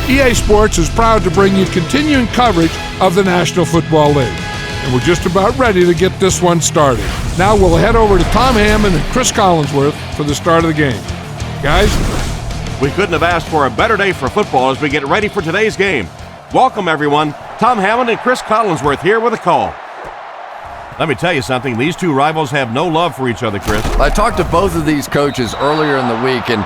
EA Sports is proud to bring you continuing coverage of the National Football League. And we're just about ready to get this one started. Now we'll head over to Tom Hammond and Chris Collinsworth for the start of the game. Guys? We couldn't have asked for a better day for football as we get ready for today's game. Welcome, everyone. Tom Hammond and Chris Collinsworth here with a call. Let me tell you something. These two rivals have no love for each other, Chris. I talked to both of these coaches earlier in the week, and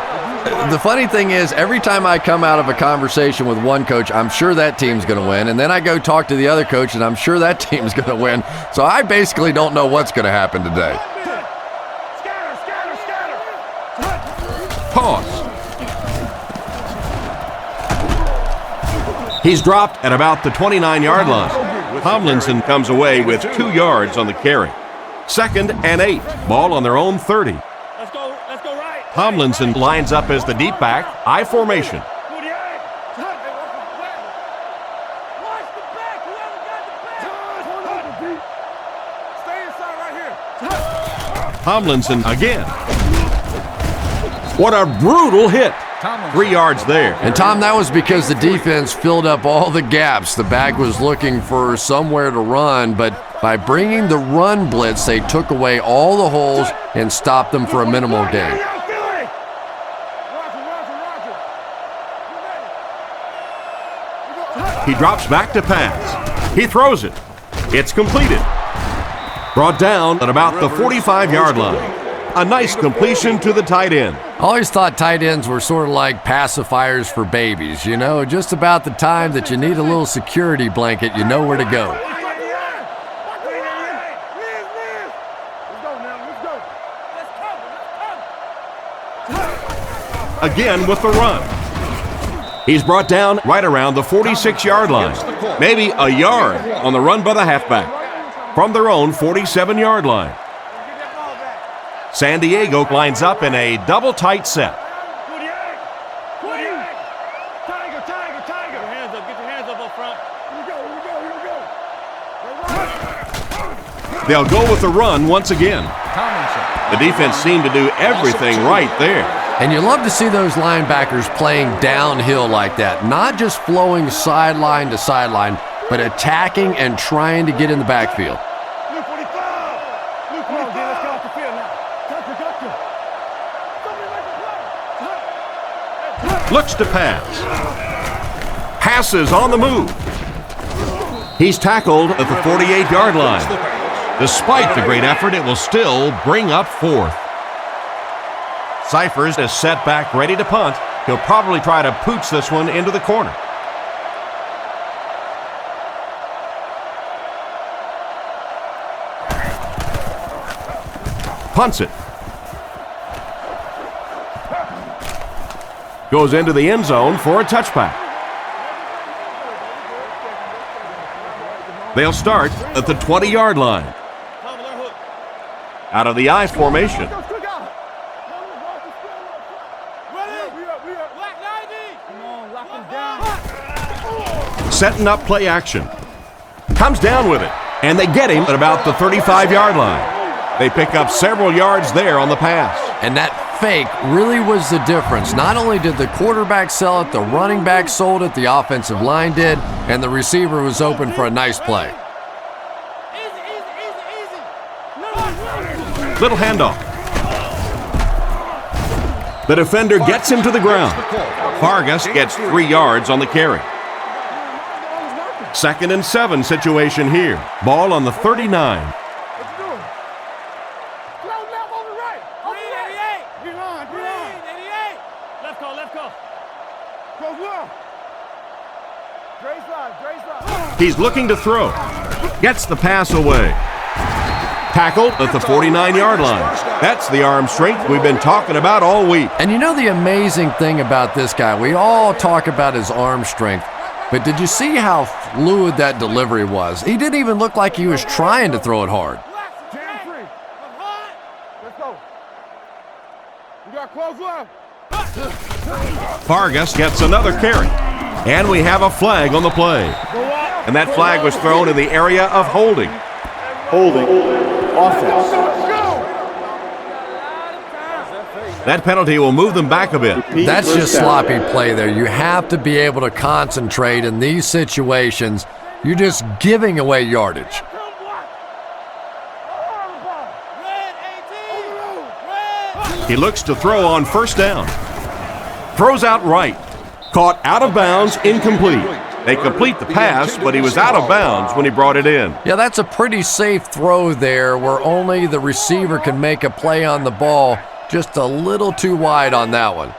the funny thing is, every time I come out of a conversation with one coach, I'm sure that team's going to win, and then I go talk to the other coach, and I'm sure that team's going to win. So I basically don't know what's going to happen today. Pause. He's dropped at about the 29-yard line. Tomlinson comes away with 2 yards on the carry. 2nd and 8. Ball on their own 30. Let's go right. Tomlinson lines up as the deep back, I formation. Tomlinson again. What a brutal hit. 3 yards there. And Tom, that was because the defense filled up all the gaps. The back was looking for somewhere to run, but by bringing the run blitz, they took away all the holes and stopped them for a minimal gain. He drops back to pass. He throws it. It's completed. Brought down at about the 45-yard line. A nice completion to the tight end. I always thought tight ends were sort of like pacifiers for babies. You know, just about the time that you need a little security blanket, you know where to go. Again with the run. He's brought down right around the 46-yard line. Maybe a yard on the run by the halfback. From their own 47-yard line. San Diego lines up in a double tight set. They'll go with the run once again. The defense seemed to do everything right there. And you love to see those linebackers playing downhill like that, not just flowing sideline to sideline, but attacking and trying to get in the backfield. Looks to pass. Passes on the move. He's tackled at the 48-yard line. Despite the great effort, it will still bring up 4th. Cyphers is set back ready to punt. He'll probably try to pooch this one into the corner. Punts it. Goes into the end zone for a touchback. They'll start at the 20-yard line. Out of the I formation. Setting up play action. Comes down with it, and they get him at about the 35-yard line. They pick up several yards there on the pass. And that fake really was the difference. Not only did the quarterback sell it, the running back sold it, the offensive line did, and the receiver was open for a nice play. Little handoff. The defender gets him to the ground. Vargas gets 3 yards on the carry. 2nd and 7 situation here. Ball on the 39. He's looking to throw. Gets the pass away. Tackled at the 49-yard line. That's the arm strength we've been talking about all week. And you know the amazing thing about this guy, we all talk about his arm strength, but did you see how fluid that delivery was? He didn't even look like he was trying to throw it hard. Vargas gets another carry. And we have a flag on the play. And that flag was thrown in the area of holding. Holding. Offense. That penalty will move them back a bit. That's just sloppy play there. You have to be able to concentrate in these situations. You're just giving away yardage. He looks to throw on first down. Throws out right. Caught out of bounds, incomplete. They complete the pass, but he was out of bounds when he brought it in. Yeah, that's a pretty safe throw there where only the receiver can make a play on the ball. Just a little too wide on that one.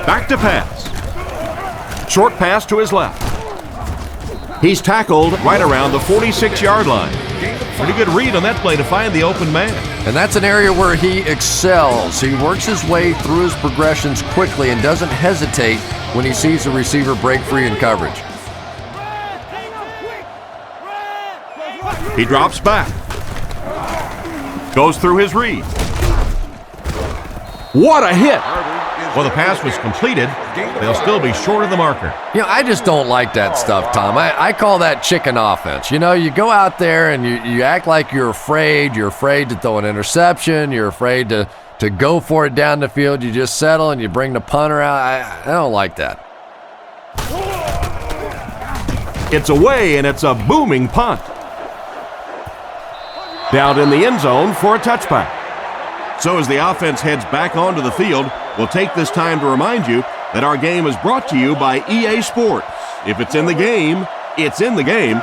Back to pass. Short pass to his left. He's tackled right around the 46-yard line. Pretty good read on that play to find the open man. And that's an area where he excels. He works his way through his progressions quickly and doesn't hesitate when he sees the receiver break free in coverage. He drops back. Goes through his read. What a hit! Well, the pass was completed. They'll still be short of the marker. You know, I just don't like that stuff, Tom. I call that chicken offense. You know, you go out there and you act like you're afraid. You're afraid to throw an interception. You're afraid to go for it down the field. You just settle and you bring the punter out. I don't like that. It's away, and it's a booming punt. Down in the end zone for a touchback. So as the offense heads back onto the field, we'll take this time to remind you that our game is brought to you by EA Sports. If it's in the game, it's in the game.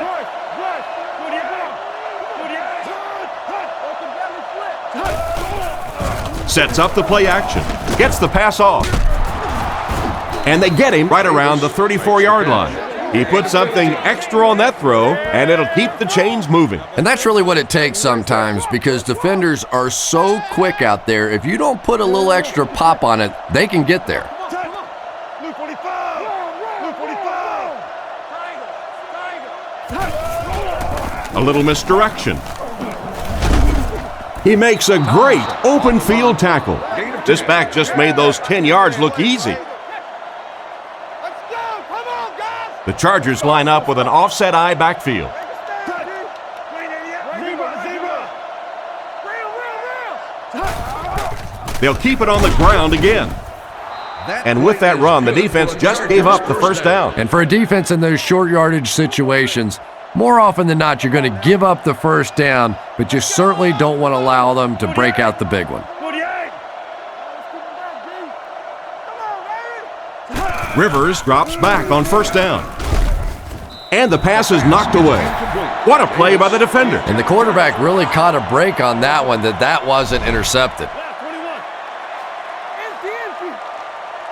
Sets up the play action. Gets the pass off. And they get him right around the 34-yard line. He put something extra on that throw, and it'll keep the chains moving. And that's really what it takes sometimes because defenders are so quick out there. If you don't put a little extra pop on it, they can get there. A little misdirection. He makes a great open field tackle. This back just made those 10 yards look easy. The Chargers line up with an offset eye backfield. They'll keep it on the ground again. And with that run, the defense just gave up the first down. And for a defense in those short yardage situations, more often than not, you're going to give up the first down, but you certainly don't want to allow them to break out the big one. Rivers drops back on first down. And the pass is knocked away. What a play by the defender. And the quarterback really caught a break on that one that wasn't intercepted.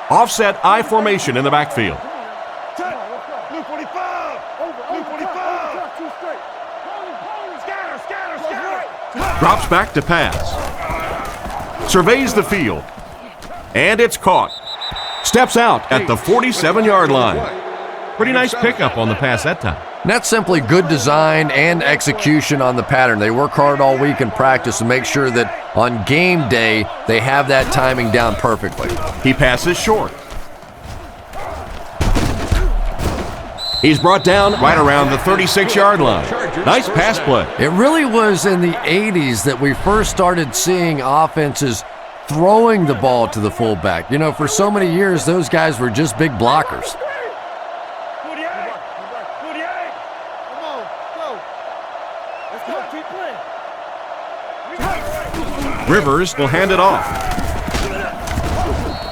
Offset I formation in the backfield. Drops back to pass. Surveys the field. And it's caught. Steps out at the 47-yard line. Pretty nice pickup on the pass that time. And that's simply good design and execution on the pattern. They work hard all week in practice to make sure that on game day they have that timing down perfectly. He passes short. He's brought down right around the 36-yard line. Nice pass play. It really was in the 80s that we first started seeing offenses throwing the ball to the fullback. You know, for so many years, those guys were just big blockers. Rivers will hand it off.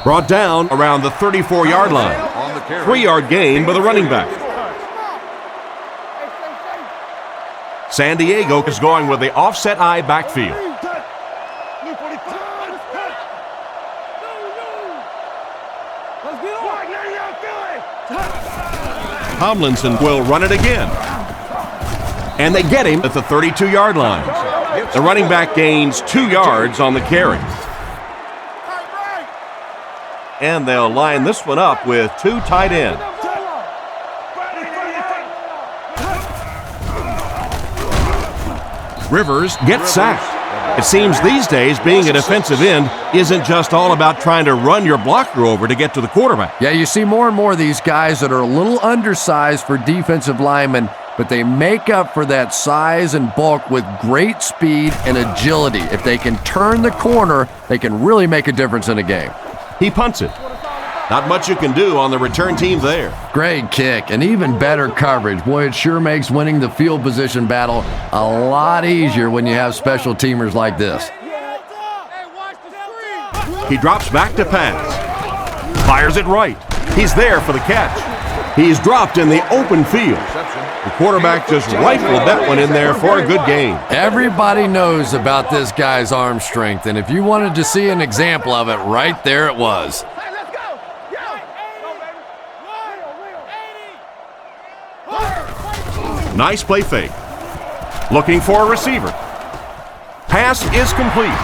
Brought down around the 34-yard line. 3-yard gain by the running back. San Diego is going with the offset eye backfield. Tomlinson will run it again. And they get him at the 32-yard line. The running back gains 2 yards on the carry. And they'll line this one up with 2 tight ends. Rivers gets sacked. It seems these days being a defensive end isn't just all about trying to run your blocker over to get to the quarterback. Yeah, you see more and more of these guys that are a little undersized for defensive linemen but they make up for that size and bulk with great speed and agility. If they can turn the corner, they can really make a difference in a game. He punts it. Not much you can do on the return team there. Great kick and even better coverage. Boy, it sure makes winning the field position battle a lot easier when you have special teamers like this. He drops back to pass. Fires it right. He's there for the catch. He's dropped in the open field. The quarterback just rifled that one in there for a good gain. Everybody knows about this guy's arm strength, and if you wanted to see an example of it, right there it was. Nice play fake. Looking for a receiver. Pass is complete.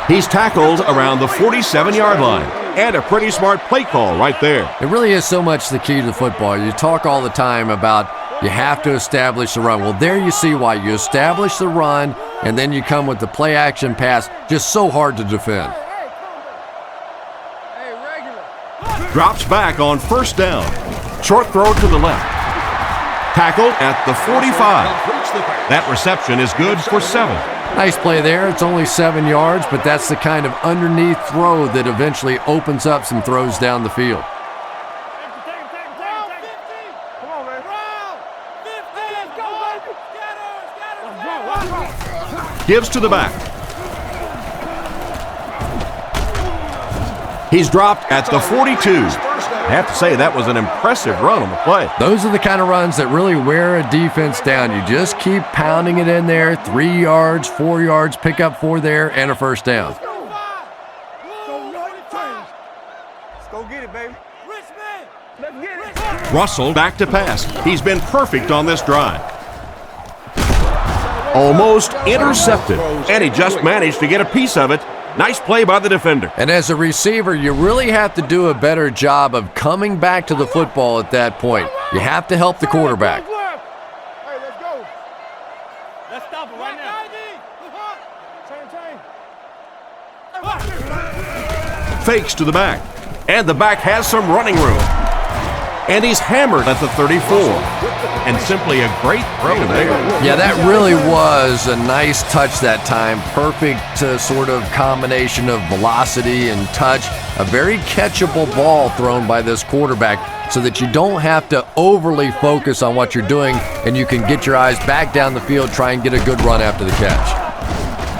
He's tackled around the 47-yard line. And a pretty smart play call right there. It really is so much the key to football. You talk all the time about you have to establish the run. Well, there you see why. You establish the run, and then you come with the play-action pass. Just so hard to defend. Drops back on first down. Short throw to the left. Tackled at the 45. That reception is good for 7. Nice play there. It's only 7 yards, but that's the kind of underneath throw that eventually opens up some throws down the field. Gives to the back. He's dropped at the 42. I have to say, that was an impressive run on the play. Those are the kind of runs that really wear a defense down. You just keep pounding it in there. 3 yards, 4 yards, pick up 4 there, and a first down. Let's go get it, baby. Richmond, let's get it. Russell back to pass. He's been perfect on this drive. Almost intercepted, and he just managed to get a piece of it. Nice play by the defender. And as a receiver, you really have to do a better job of coming back to the football at that point. You have to help the quarterback. Hey, let's go. Let's stop it right now. Fakes to the back, and the back has some running room. And he's hammered at the 34. And simply a great throw there. Yeah, that really was a nice touch that time. Perfect sort of combination of velocity and touch. A very catchable ball thrown by this quarterback so that you don't have to overly focus on what you're doing and you can get your eyes back down the field, try and get a good run after the catch.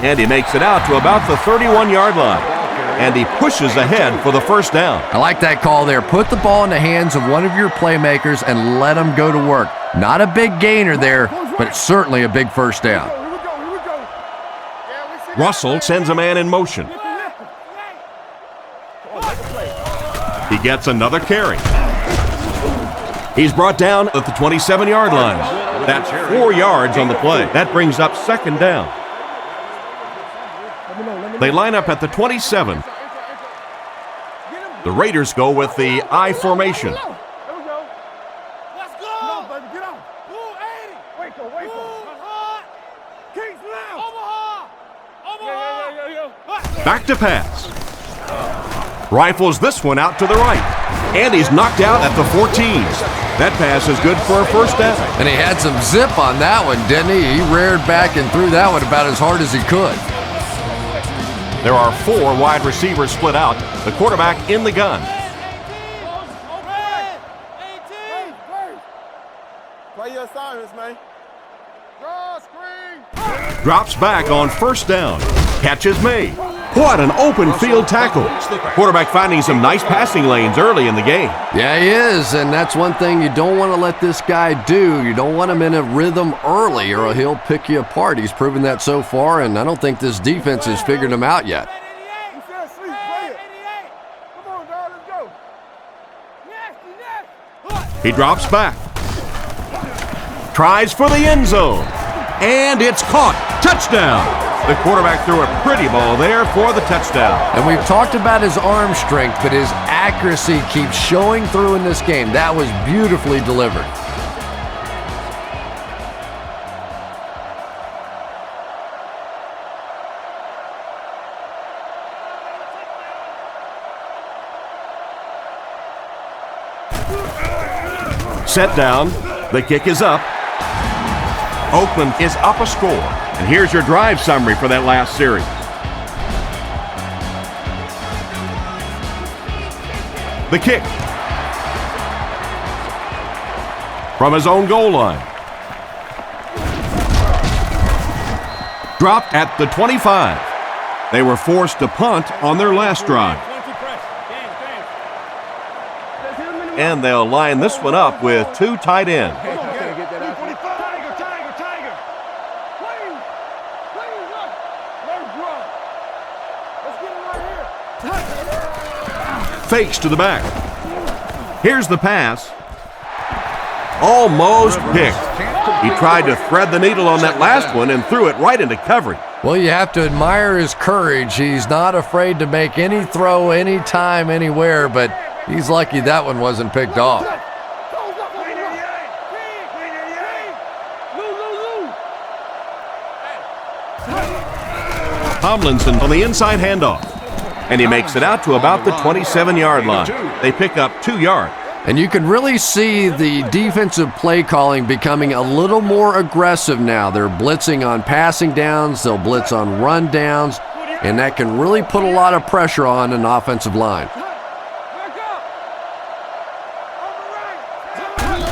And he makes it out to about the 31-yard line. And he pushes ahead for the first down. I like that call there. Put the ball in the hands of one of your playmakers and let them go to work. Not a big gainer there, but it's certainly a big first down. Russell sends a man in motion. He gets another carry. He's brought down at the 27-yard line. That's 4 yards on the play. That brings up second down. They line up at the 27. The Raiders go with the I formation. Back to pass. Rifles this one out to the right. And he's knocked out at the 14. That pass is good for a first down. And he had some zip on that one, didn't he? He reared back and threw that one about as hard as he could. There are 4 wide receivers split out. The quarterback in the gun. Play your assignments, man. Draw screen. Drops back on first down. Catch is made. What an open field tackle. Quarterback finding some nice passing lanes early in the game. Yeah, he is, and that's one thing you don't want to let this guy do. You don't want him in a rhythm early or he'll pick you apart. He's proven that so far, and I don't think this defense has figured him out yet. He drops back. Tries for the end zone. And it's caught. Touchdown. The quarterback threw a pretty ball there for the touchdown. And we've talked about his arm strength, but his accuracy keeps showing through in this game. That was beautifully delivered. Set down. The kick is up. Oakland is up a score. And here's your drive summary for that last series. The kick. From his own goal line. Dropped at the 25. They were forced to punt on their last drive. And they'll line this one up with two tight ends. Fakes to the back. Here's the pass. Almost picked. He tried to thread the needle on that last one and threw it right into coverage. Well, you have to admire his courage. He's not afraid to make any throw, anytime, anywhere, but he's lucky that one wasn't picked off. Tomlinson on the inside handoff. And he makes it out to about the 27-yard line. They pick up 2 yards. And you can really see the defensive play calling becoming a little more aggressive now. They're blitzing on passing downs, they'll blitz on run downs, and that can really put a lot of pressure on an offensive line.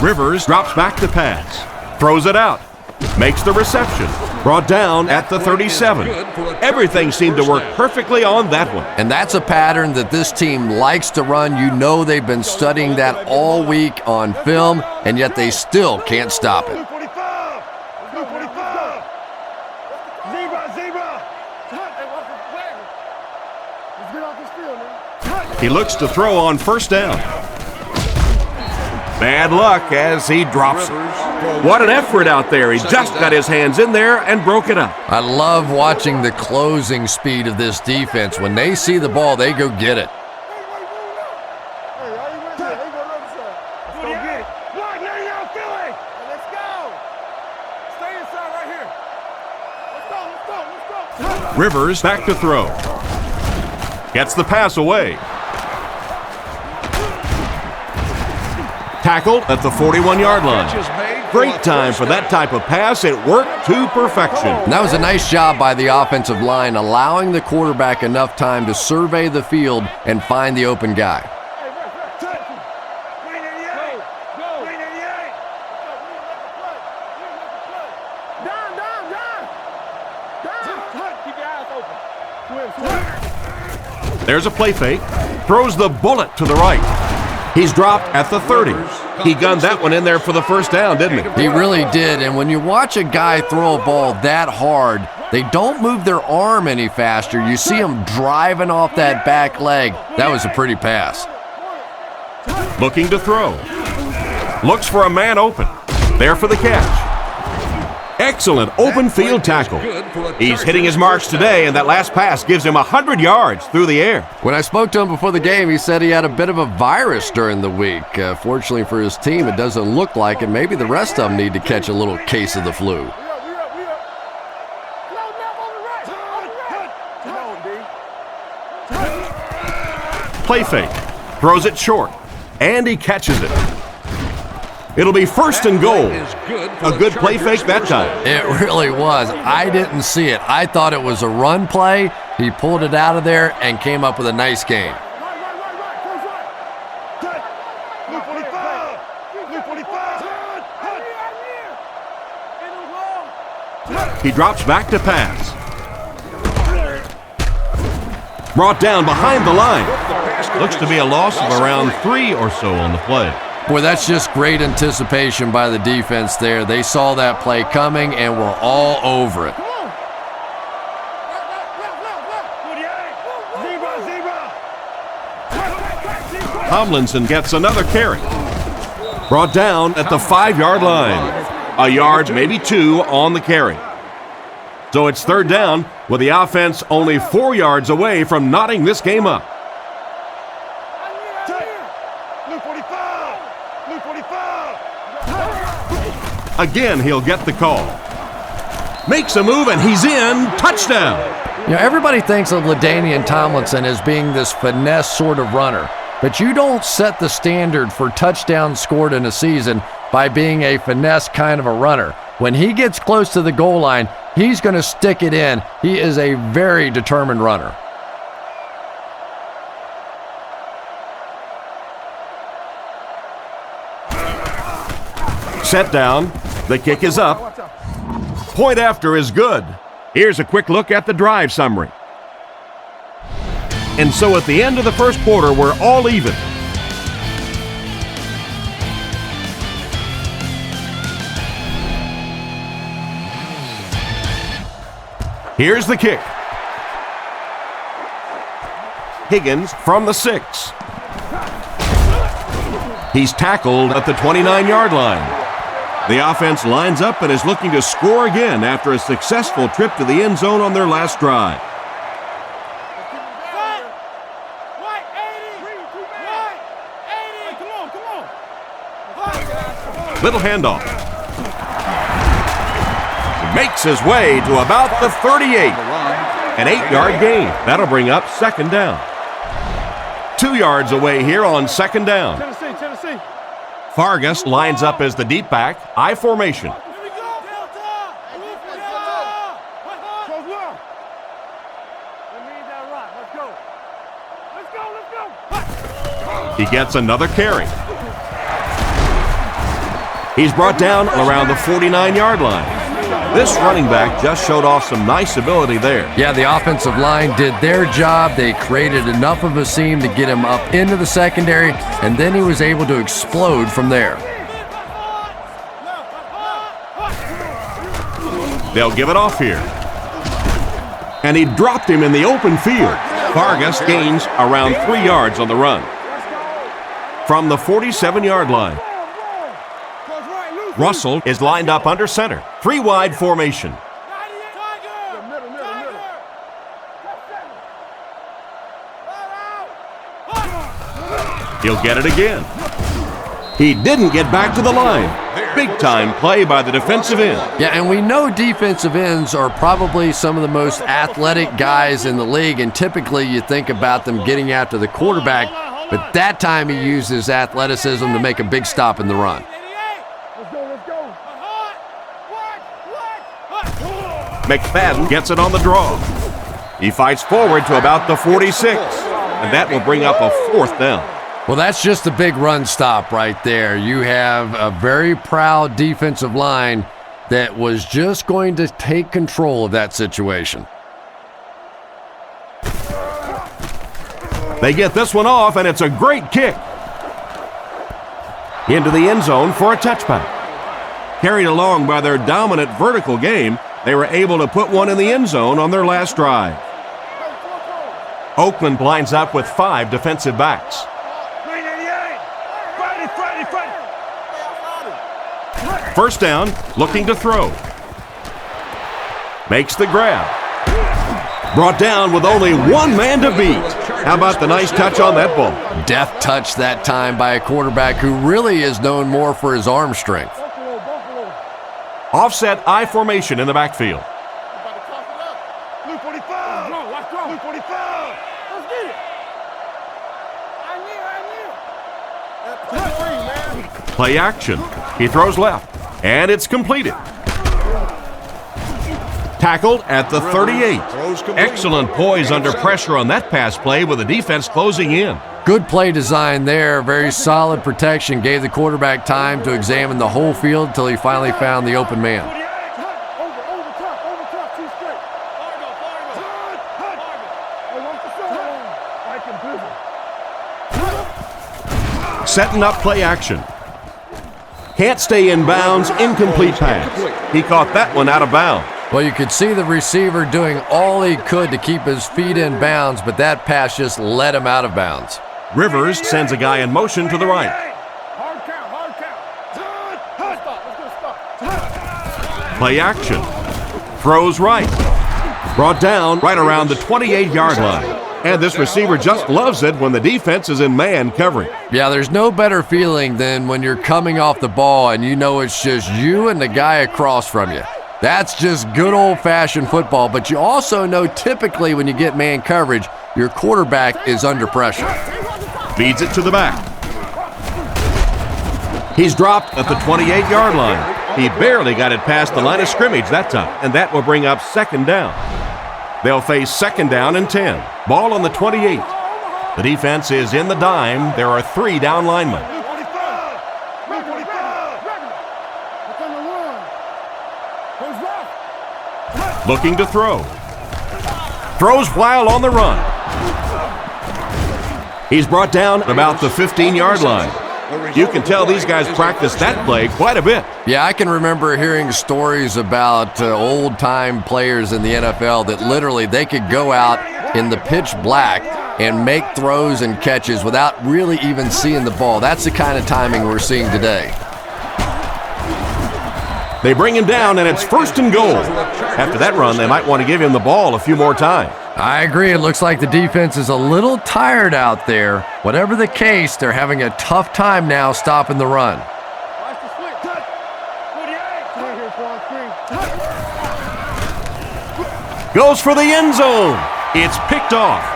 Rivers drops back to pass, throws it out, makes the reception, brought down at the 37. Everything seemed to work perfectly on that one. And that's a pattern that this team likes to run. You know they've been studying that all week on film, and yet they still can't stop it. He looks to throw on first down. Bad luck as he drops it. What an effort out there. He just got his hands in there and broke it up. I love watching the closing speed of this defense. When they see the ball, they go get it. Rivers back to throw. Gets the pass away. Tackled at the 41-yard line. Great time for that type of pass. It worked to perfection. And that was a nice job by the offensive line, allowing the quarterback enough time to survey the field and find the open guy. There's a play fake. Throws the bullet to the right. He's dropped at the 30. He gunned that one in there for the first down, didn't he? He really did. And when you watch a guy throw a ball that hard, they don't move their arm any faster. You see him driving off that back leg. That was a pretty pass. Looking to throw. Looks for a man open. There for the catch. Excellent open field tackle. He's hitting his marks today, and that last pass gives him 100 yards through the air. When I spoke to him before the game, he said he had a bit of a virus during the week. Fortunately for his team, it doesn't look like it. Maybe the rest of them need to catch a little case of the flu. Play fake. Throws it short, and he catches it. It'll be first and goal. A good play fake that time. It really was. I didn't see it. I thought it was a run play. He pulled it out of there and came up with a nice gain. He drops back to pass. Brought down behind the line. Looks to be a loss of around 3 or so on the play. Boy, that's just great anticipation by the defense there. They saw that play coming and were all over it. Tomlinson gets another carry. Brought down at the 5-yard line. A yard, maybe 2 on the carry. So it's third down with the offense only 4 yards away from knotting this game up. Again, he'll get the call. Makes a move, and he's in. Touchdown. You know, everybody thinks of LaDainian Tomlinson as being this finesse sort of runner, but you don't set the standard for touchdowns scored in a season by being a finesse kind of a runner. When he gets close to the goal line, he's going to stick it in. He is a very determined runner. Set down. The kick is up. Point after is good. Here's a quick look at the drive summary. And so at the end of the first quarter, we're all even. Here's the kick. Higgins from the 6. He's tackled at the 29-yard line. The offense lines up and is looking to score again after a successful trip to the end zone on their last drive. Little handoff. Makes his way to about the 38. An 8-yard gain. That'll bring up second down. 2 yards away here on second down. Tennessee. Fargas lines up as the deep back, I formation. He gets another carry. He's brought down around the 49-yard line. This running back just showed off some nice ability there. Yeah, the offensive line did their job. They created enough of a seam to get him up into the secondary, and then he was able to explode from there. They'll give it off here. And he dropped him in the open field. Fargas gains around 3 yards on the run. From the 47-yard line, Russell is lined up under center. 3 wide formation. He'll get it again. He didn't get back to the line. Big time play by the defensive end. Yeah, and we know defensive ends are probably some of the most athletic guys in the league, and typically you think about them getting after the quarterback, but that time he used his athleticism to make a big stop in the run. McFadden gets it on the draw. He fights forward to about the 46, and that will bring up a 4th down. Well, that's just a big run stop right there. You have a very proud defensive line that was just going to take control of that situation. They get this one off, and it's a great kick. Into the end zone for a touchback. Carried along by their dominant vertical game, they were able to put one in the end zone on their last drive. Oakland lines up with 5 defensive backs. First down, looking to throw. Makes the grab. Brought down with only one man to beat. How about the nice touch on that ball? Deft touch that time by a quarterback who really is known more for his arm strength. Offset I formation in the backfield. Play action. He throws left, and it's completed. Tackled at the 38. Excellent poise under pressure on that pass play with the defense closing in. Good play design there. Very solid protection. Gave the quarterback time to examine the whole field until he finally found the open man. Setting up play action. Can't stay in bounds, incomplete pass. He caught that one out of bounds. Well, you could see the receiver doing all he could to keep his feet in bounds, but that pass just let him out of bounds. Rivers sends a guy in motion to the right. Play action. Throws right. Brought down right around the 28-yard line. And this receiver just loves it when the defense is in man covering. Yeah, there's no better feeling than when you're coming off the ball and you know it's just you and the guy across from you. That's just good old-fashioned football, but you also know typically when you get man coverage, your quarterback is under pressure. Feeds it to the back. He's dropped at the 28-yard line. He barely got it past the line of scrimmage that time, and that will bring up second down. They'll face second down and 10. Ball on the 28. The defense is in the dime. There are 3 down linemen. Looking to throw. Throws while on the run. He's brought down about the 15-yard line. You can tell these guys practice that play quite a bit. Yeah, I can remember hearing stories about old-time players in the NFL that literally they could go out in the pitch black and make throws and catches without really even seeing the ball. That's the kind of timing we're seeing today. They bring him down, and it's first and goal. After that run, they might want to give him the ball a few more times. I agree. It looks like the defense is a little tired out there. Whatever the case, they're having a tough time now stopping the run. Goes for the end zone. It's picked off.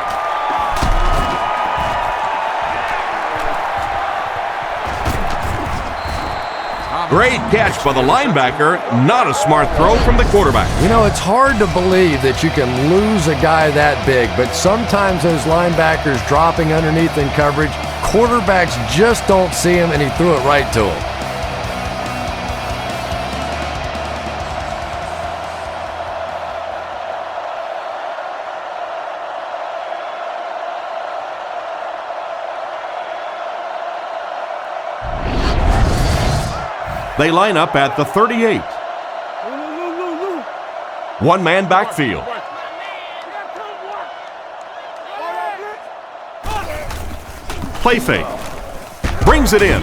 Great catch by the linebacker. Not a smart throw from the quarterback. You know, it's hard to believe that you can lose a guy that big, but sometimes those linebackers dropping underneath in coverage, quarterbacks just don't see him, and he threw it right to him. They line up at the 38. One-man backfield. Play fake. Brings it in.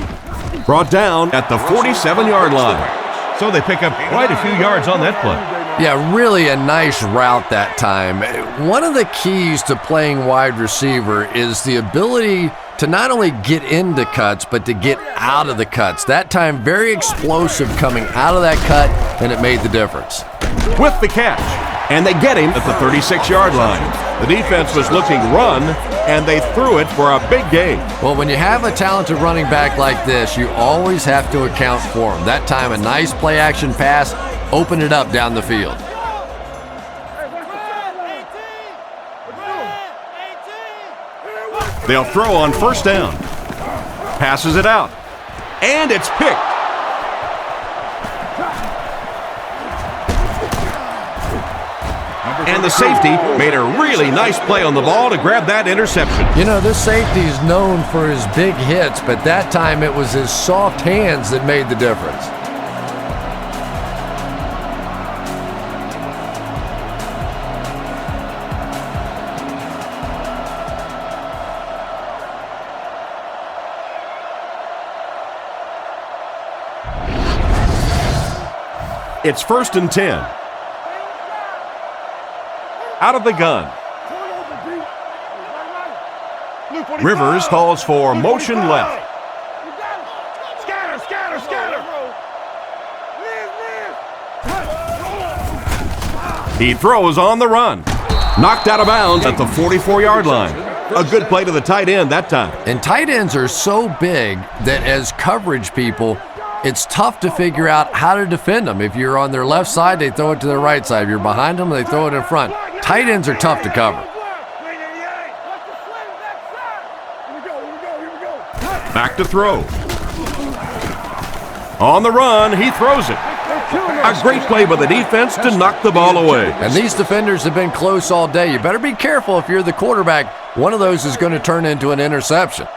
Brought down at the 47-yard line. So they pick up quite a few yards on that play. Yeah, really a nice route that time. One of the keys to playing wide receiver is the ability to not only get into cuts, but to get out of the cuts. That time, very explosive coming out of that cut, and it made the difference. With the catch, and they get him at the 36-yard line. The defense was looking run, and they threw it for a big gain. Well, when you have a talented running back like this, you always have to account for him. That time, a nice play-action pass opened it up down the field. They'll throw on first down. Passes it out. And it's picked. And the safety made a really nice play on the ball to grab that interception. You know, this safety is known for his big hits, but that time it was his soft hands that made the difference. It's first and 10. Out of the gun. Rivers calls for motion left. He throws on the run. Knocked out of bounds at the 44-yard line. A good play to the tight end that time. And tight ends are so big that as coverage people, it's tough to figure out how to defend them. If you're on their left side, they throw it to their right side. If you're behind them, they throw it in front. Tight ends are tough to cover. Back to throw. On the run, he throws it. A great play by the defense to knock the ball away. And these defenders have been close all day. You better be careful if you're the quarterback. One of those is going to turn into an interception.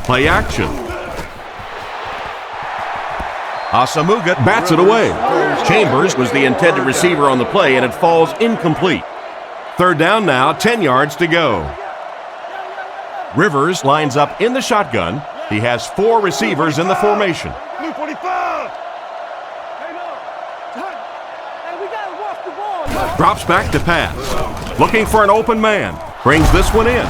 Play action. Asamuga bats it away. Chambers was the intended receiver on the play, and it falls incomplete. Third down now, 10 yards to go. Rivers lines up in the shotgun. He has 4 receivers in the formation. Drops back to pass. Looking for an open man. Brings this one in.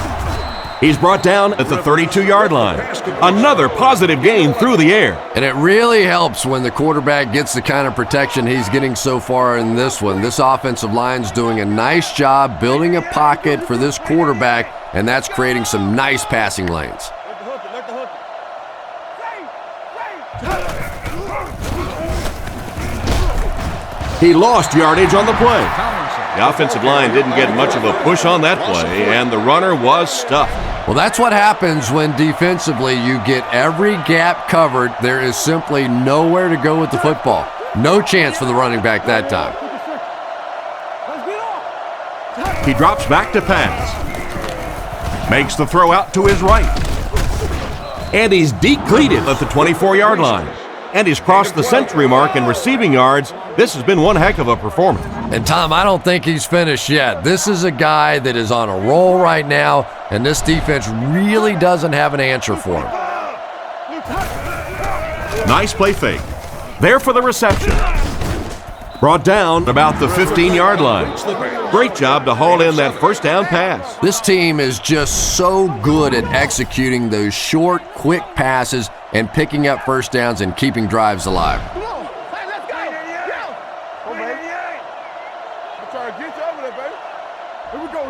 He's brought down at the 32-yard line. Another positive gain through the air. And it really helps when the quarterback gets the kind of protection he's getting so far in this one. This offensive line's doing a nice job building a pocket for this quarterback, and that's creating some nice passing lanes. He lost yardage on the play. The offensive line didn't get much of a push on that play, and the runner was stuffed. Well, that's what happens when defensively you get every gap covered. There is simply nowhere to go with the football. No chance for the running back that time. He drops back to pass. Makes the throw out to his right. And he's depleted at the 24-yard line. And he's crossed the century mark in receiving yards. This has been one heck of a performance. And Tom, I don't think he's finished yet. This is a guy that is on a roll right now, and this defense really doesn't have an answer for him. Nice play fake. There for the reception. Brought down about the 15-yard line. Great job to haul in that first down pass. This team is just so good at executing those short, quick passes and picking up first downs and keeping drives alive. Come on. Hey, let's go. Come on, baby. I'm trying to get you over there, baby. Here we go.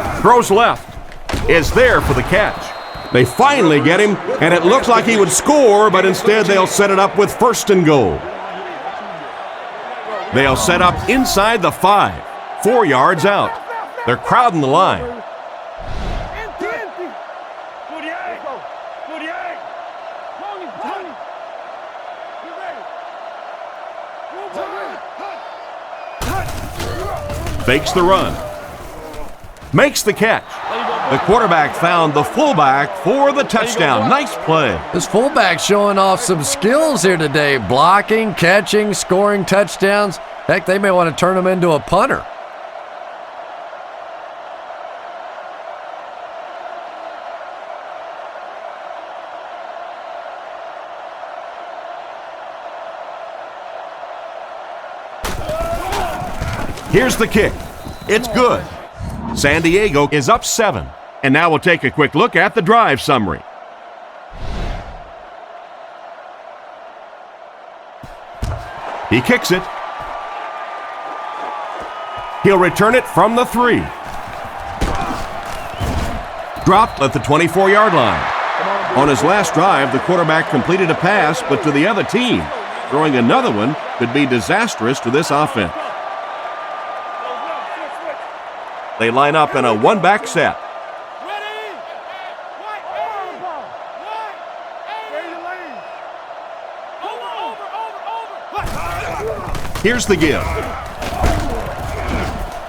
Left. Throws left. Is there for the catch. They finally get him, and it looks like he would score, but instead they'll set it up with 1st and goal. They'll set up inside the 5, 4 yards out. They're crowding the line. Fakes the run. Makes the catch. The quarterback found the fullback for the touchdown. Nice play. This fullback showing off some skills here today. Blocking, catching, scoring touchdowns. Heck, they may want to turn him into a punter. Here's the kick. It's good. San Diego is up 7. And now we'll take a quick look at the drive summary. He kicks it. He'll return it from the 3. Dropped at the 24-yard line. On his last drive, the quarterback completed a pass, but to the other team. Throwing another one could be disastrous to this offense. They line up in a one-back set. Here's the give.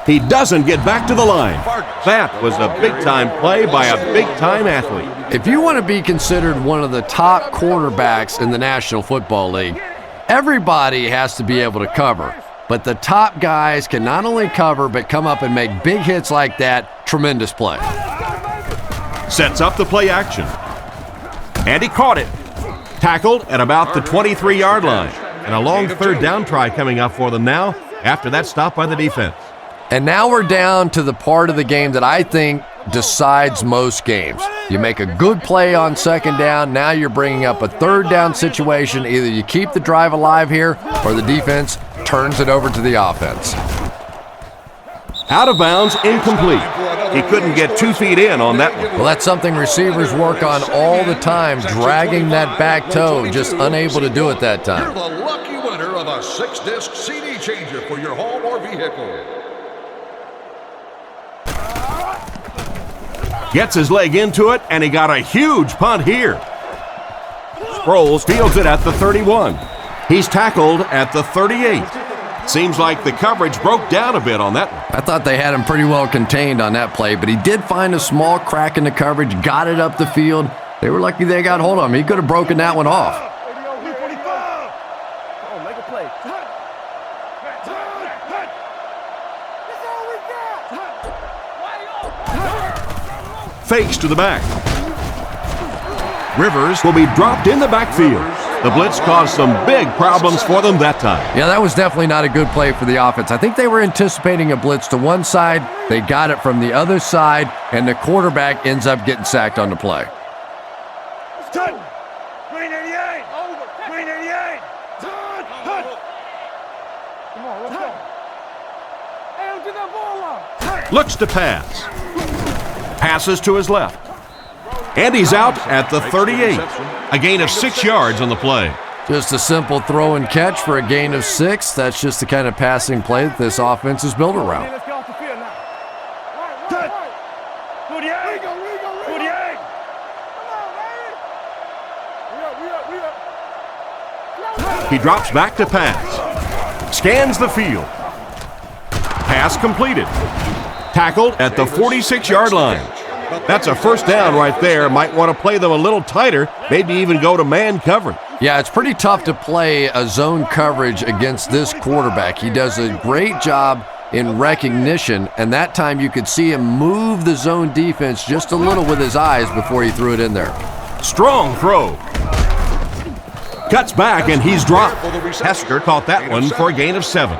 He doesn't get back to the line. That was a big-time play by a big-time athlete. If you want to be considered one of the top quarterbacks in the National Football League, everybody has to be able to cover. But the top guys can not only cover, but come up and make big hits like that. Tremendous play. Sets up the play action. And he caught it. Tackled at about the 23-yard line. And a long third down try coming up for them now after that stop by the defense. And now we're down to the part of the game that I think decides most games. You make a good play on second down, now you're bringing up a third down situation. Either you keep the drive alive here or the defense turns it over to the offense. Out of bounds, incomplete. He couldn't get 2 feet in on that one. Well, that's something receivers work on all the time, dragging that back toe, just unable to do it that time. You're the lucky winner of a 6-disc CD changer for your home or vehicle. Gets his leg into it, and he got a huge punt here. Sproles fields it at the 31. He's tackled at the 38. Seems like the coverage broke down a bit on that one. I thought they had him pretty well contained on that play, but he did find a small crack in the coverage, got it up the field. They were lucky they got hold of him. He could have broken that one off. Make a play. Fakes to the back. Rivers will be dropped in the backfield. The blitz caused some big problems for them that time. Yeah, that was definitely not a good play for the offense. I think they were anticipating a blitz to one side. They got it from the other side, and the quarterback ends up getting sacked on the play. Green 88. Green 88. Come on, let's go. Hey, get that ball up. Looks to pass. Passes to his left. And he's out at the 38. A gain of 6 yards on the play. Just a simple throw and catch for a gain of 6. That's just the kind of passing play that this offense is built around. Let's get off the field now. Right. 48. 48. Come on, baby. He drops back to pass. Scans the field. Pass completed. Tackled at the 46-yard line. That's a first down right there. Might want to play them a little tighter, maybe even go to man coverage. Yeah, it's pretty tough to play a zone coverage against this quarterback. He does a great job in recognition, and that time you could see him move the zone defense just a little with his eyes before he threw it in there. Strong throw. Cuts back, and he's dropped. Hester caught that one for a gain of 7.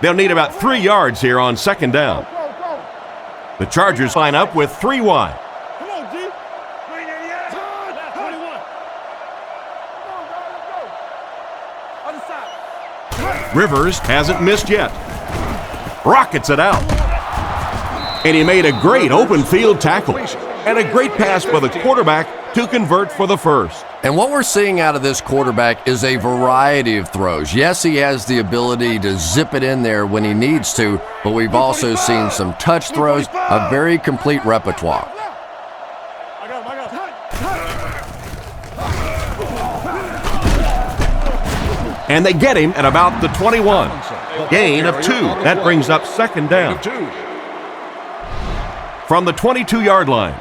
They'll need about 3 yards here on second down. The Chargers line up with 3 wide. Come on, G. Green 88. 21. Come on, guys, let's go. Other side. Rivers hasn't missed yet. Rockets it out. And he made a great open field tackle. And a great pass by the quarterback to convert for the first. And what we're seeing out of this quarterback is a variety of throws. Yes, he has the ability to zip it in there when he needs to, but we've also seen some touch throws, a very complete repertoire. I got him. And they get him at about the 21. Gain of 2. That brings up second down. From the 22-yard line.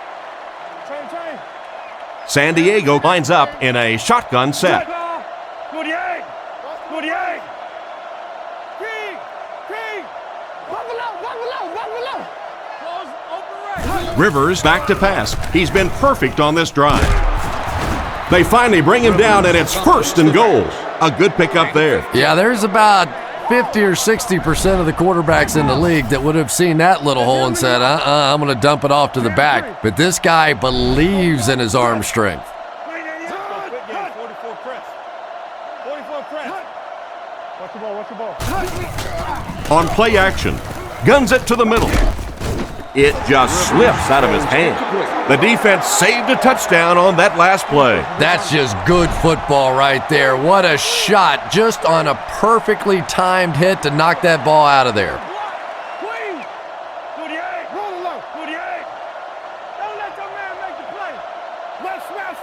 San Diego lines up in a shotgun set. 48. 48. King. Buffalo. Close, open right. Rivers back to pass. He's been perfect on this drive. They finally bring him down, and it's 1st and goal. A good pickup there. Yeah, there's about 50 or 60% of the quarterbacks in the league that would have seen that little hole and said, I'm going to dump it off to the back. But this guy believes in his arm strength. 44 press. 44 press. Watch the ball. On play action, guns it to the middle. It just slips out of his hand. The defense saved a touchdown on that last play. That's just good football right there. What a shot, just on a perfectly timed hit to knock that ball out of there. 48. Roll low. 48. Don't let your man make the play. Let's smash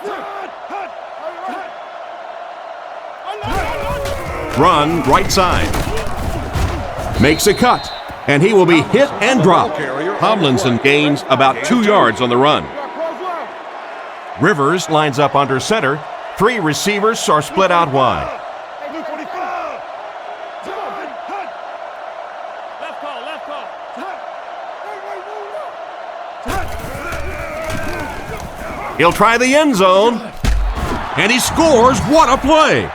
it. Run right side. Makes a cut. And he will be hit and dropped. Tomlinson gains about 2 yards on the run. Rivers lines up under center. 3 receivers are split out wide. Left call. He'll try the end zone. And he scores. What a play!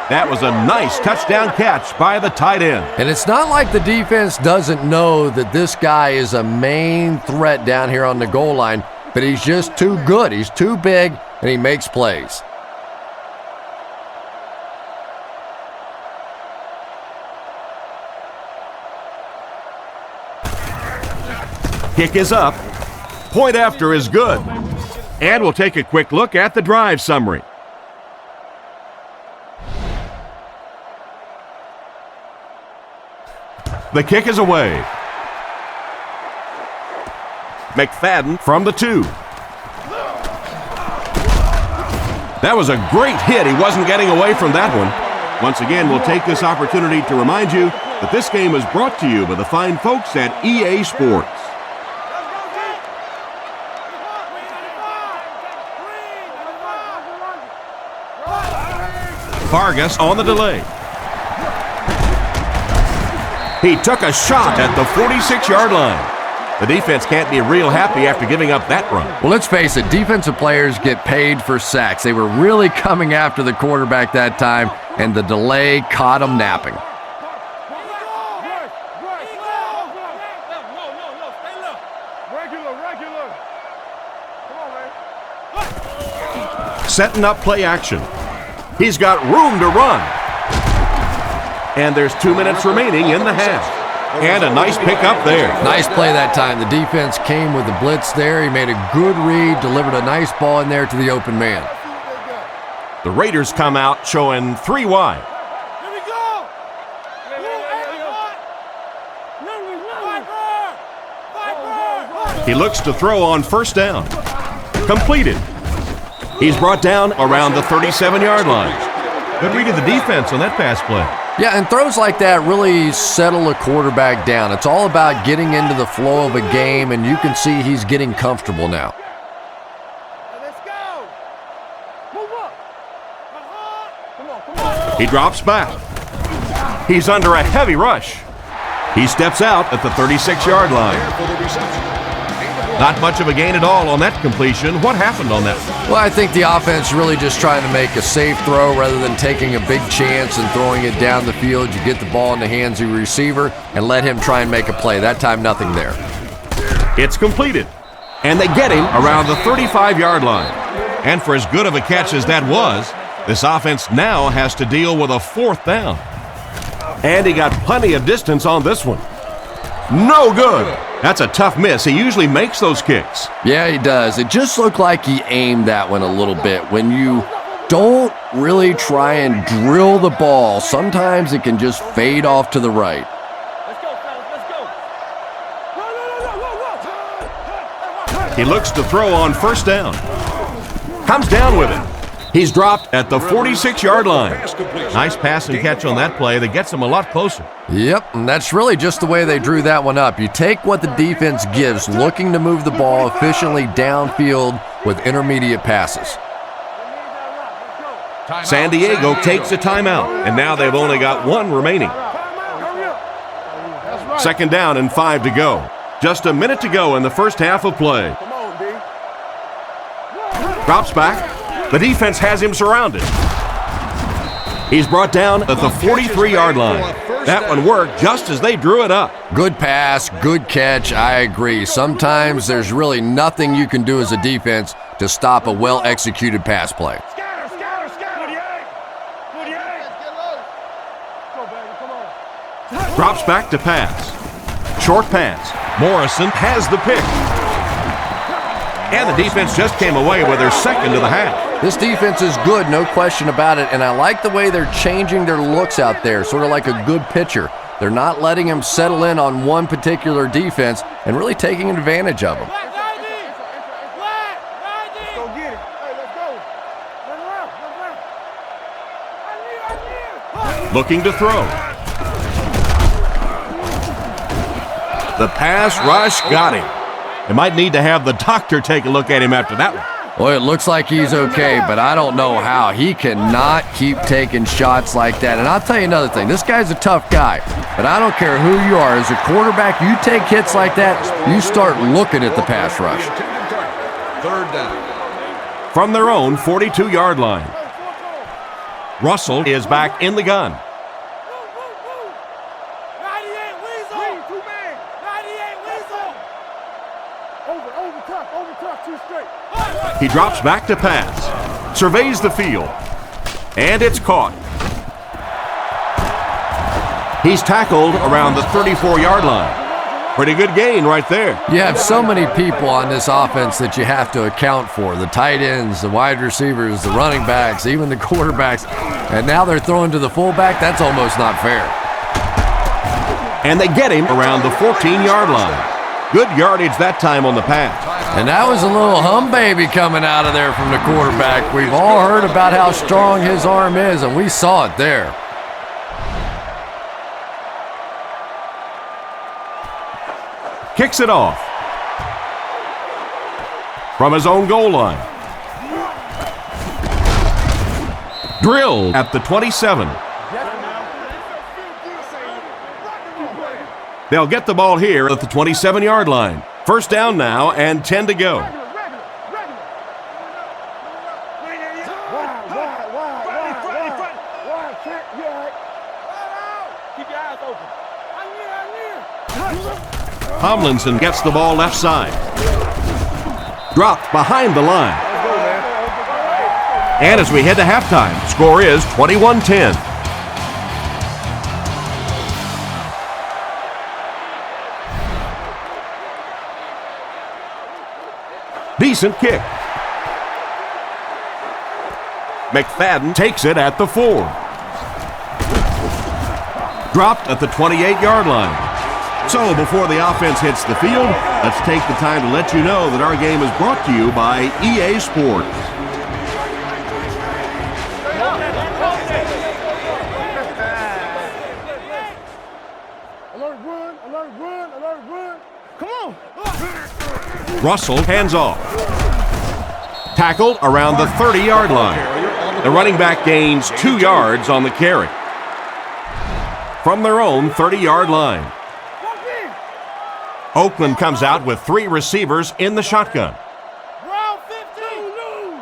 That was a nice touchdown catch by the tight end. And it's not like the defense doesn't know that this guy is a main threat down here on the goal line, but he's just too good. He's too big, and he makes plays. Kick is up. Point after is good. And we'll take a quick look at the drive summary. The kick is away. McFadden from the 2. That was a great hit. He wasn't getting away from that one. Once again, we'll take this opportunity to remind you that this game is brought to you by the fine folks at EA Sports. Vargas on the delay. He took a shot at the 46-yard line. The defense can't be real happy after giving up that run. Well, let's face it, defensive players get paid for sacks. They were really coming after the quarterback that time, and the delay caught them napping. Setting up play action. He's got room to run. And there's 2 minutes remaining in the half. And a nice pickup there. Nice play that time. The defense came with the blitz there. He made a good read, delivered a nice ball in there to the open man. The Raiders come out showing 3 wide. Here we go. He looks to throw on first down. Completed. He's brought down around the 37-yard line. Good read of the defense on that pass play. Yeah, and throws like that really settle a quarterback down. It's all about getting into the flow of a game, and you can see he's getting comfortable now. Let's go. Move up. Come on. He drops back. He's under a heavy rush. He steps out at the 36-yard line. Not much of a gain at all on that completion. What happened on that? Well, I think the offense really just trying to make a safe throw rather than taking a big chance and throwing it down the field. You get the ball in the hands of your receiver and let him try and make a play. That time, nothing there. It's completed. And they get him around the 35-yard line. And for as good of a catch as that was, this offense now has to deal with a 4th down. And he got plenty of distance on this one. No good. That's a tough miss. He usually makes those kicks. Yeah, he does. It just looked like he aimed that one a little bit. When you don't really try and drill the ball, sometimes it can just fade off to the right. Let's go, fellas. Let's go. He looks to throw on first down. Comes down with it. He's dropped at the 46-yard line. Nice pass and catch on that play that gets him a lot closer. Yep, and that's really just the way they drew that one up. You take what the defense gives, looking to move the ball efficiently downfield with intermediate passes. San Diego takes a timeout, and now they've only got 1 remaining. 2nd down and 5 to go. Just a minute to go in the first half of play. Drops back. The defense has him surrounded. He's brought down at the 43-yard line. That one worked just as they drew it up. Good pass, good catch, I agree. Sometimes there's really nothing you can do as a defense to stop a well-executed pass play. Scatter. 48. Go, baby. Come on. Drops back to pass. Short pass. Morrison has the pick. And the defense just came away with their 2nd of the half. This defense is good, no question about it, and I like the way they're changing their looks out there, sort of like a good pitcher. They're not letting him settle in on one particular defense and really taking advantage of them. Let's go get it. Hey, let's go. Run around. Looking to throw. The pass rush got him. They might need to have the doctor take a look at him after that one. Well, it looks like he's okay, but I don't know how. He cannot keep taking shots like that. And I'll tell you another thing. This guy's a tough guy, but I don't care who you are. As a quarterback, you take hits like that, you start looking at the pass rush. 3rd down. From their own 42-yard line. Russell is back in the gun. 98 Weasel. 98 Weasel. Over top, 2 straight. He drops back to pass. Surveys the field. And it's caught. He's tackled around the 34-yard line. Pretty good gain right there. You have so many people on this offense that you have to account for. The tight ends, the wide receivers, the running backs, even the quarterbacks. And now they're throwing to the fullback. That's almost not fair. And they get him around the 14-yard line. Good yardage that time on the pass. And that was a little hum baby coming out of there from the quarterback. We've all heard about how strong his arm is, and we saw it there. Kicks it off. From his own goal line. Drilled at the 27. They'll get the ball here at the 27-yard line. First down now and 10 to go. Tomlinson gets the ball left side. Dropped behind the line. And as we head to halftime, score is 21-10. Decent kick. McFadden takes it at the 4. Dropped at the 28-yard line. So before the offense hits the field, let's take the time to let you know that our game is brought to you by EA Sports. Alert, run, alert, run, alert, run. Come on. Russell hands off. Tackled around the 30-yard line. The running back gains 2 yards on the carry. From their own 30-yard line. Oakland comes out with 3 receivers in the shotgun. Round 15.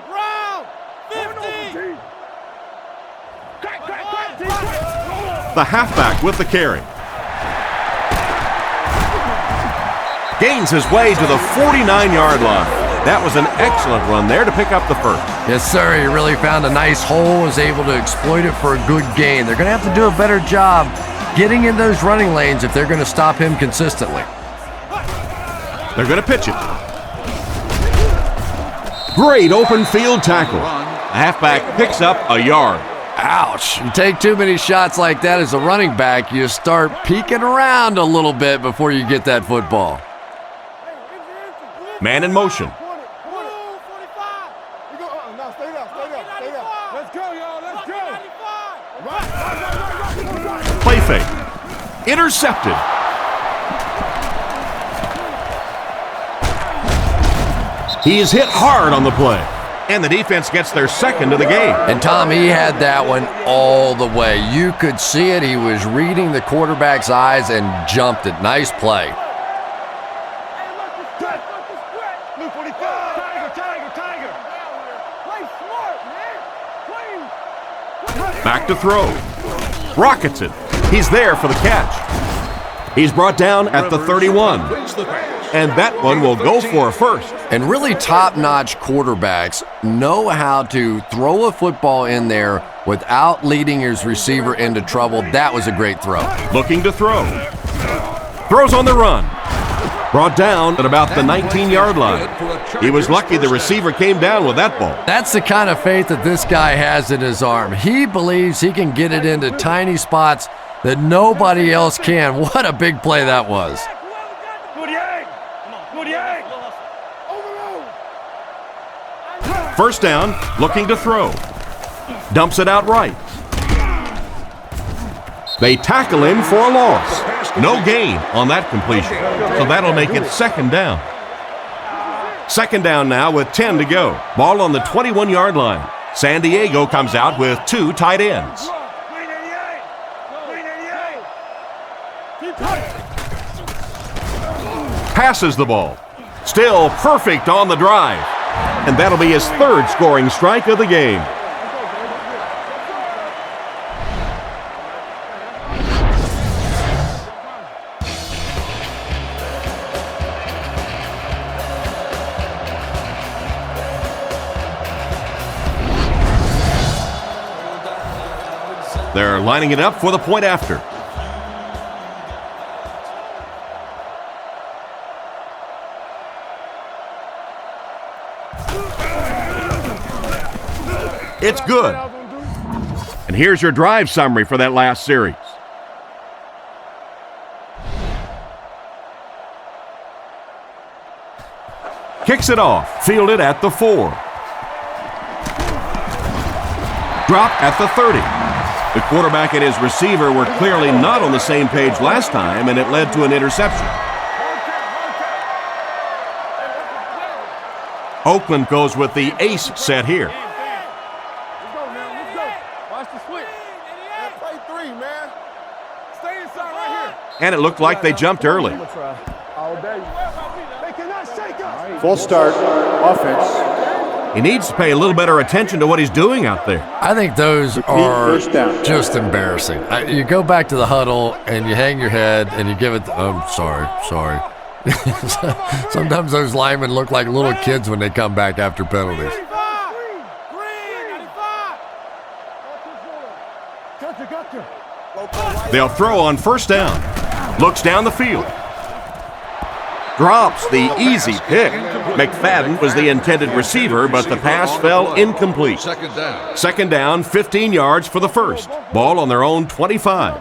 Round 15. The halfback with the carry. Gains his way to the 49-yard line. That was an excellent run there to pick up the first. Yes, sir. He really found a nice hole, was able to exploit it for a good gain. They're going to have to do a better job getting in those running lanes if they're going to stop him consistently. They're going to pitch it. Great open field tackle. The halfback picks up a yard. Ouch. You take too many shots like that as a running back, you start peeking around a little bit before you get that football. Man in motion. Let's go, y'all. Let's go. Play fake. Intercepted. He is hit hard on the play. And the defense gets their second of the game. And Tom, he had that one all the way. You could see it. He was reading the quarterback's eyes and jumped it. Nice play. Back to throw. Rockets it. He's there for the catch. He's brought down at the 31. And that one will go for a first. And really top-notch quarterbacks know how to throw a football in there without leading his receiver into trouble. That was a great throw. Looking to throw. Throws on the run. Brought down at about the 19-yard line. He was lucky the receiver came down with that ball. That's the kind of faith that this guy has in his arm. He believes he can get it into tiny spots that nobody else can. What a big play that was. First down, looking to throw. Dumps it out right. They tackle him for a loss. No gain on that completion, so that'll make it second down. Second down now with 10 to go. Ball on the 21-yard line. San Diego comes out with 2 tight ends. Passes the ball. Still perfect on the drive. And that'll be his 3rd scoring strike of the game. They're lining it up for the point after. It's good. And here's your drive summary for that last series. Kicks it off, fielded at the 4. Dropped at the 30. The quarterback and his receiver were clearly not on the same page last time, and it led to an interception. Oakland goes with the ace set here. Watch the switch. Play 3, man. Stay inside right here. And it looked like they jumped early. They cannot shake us. Full start, offense. He needs to pay a little better attention to what he's doing out there. I think those are first down. just embarrassing. You go back to the huddle and you hang your head and you give it, sorry. Sometimes those linemen look like little kids when they come back after penalties. They'll throw on first down. Looks down the field. Drops the easy pick. McFadden was the intended receiver, but the pass fell incomplete. Second down, 15 yards for the first. Ball on their own 25.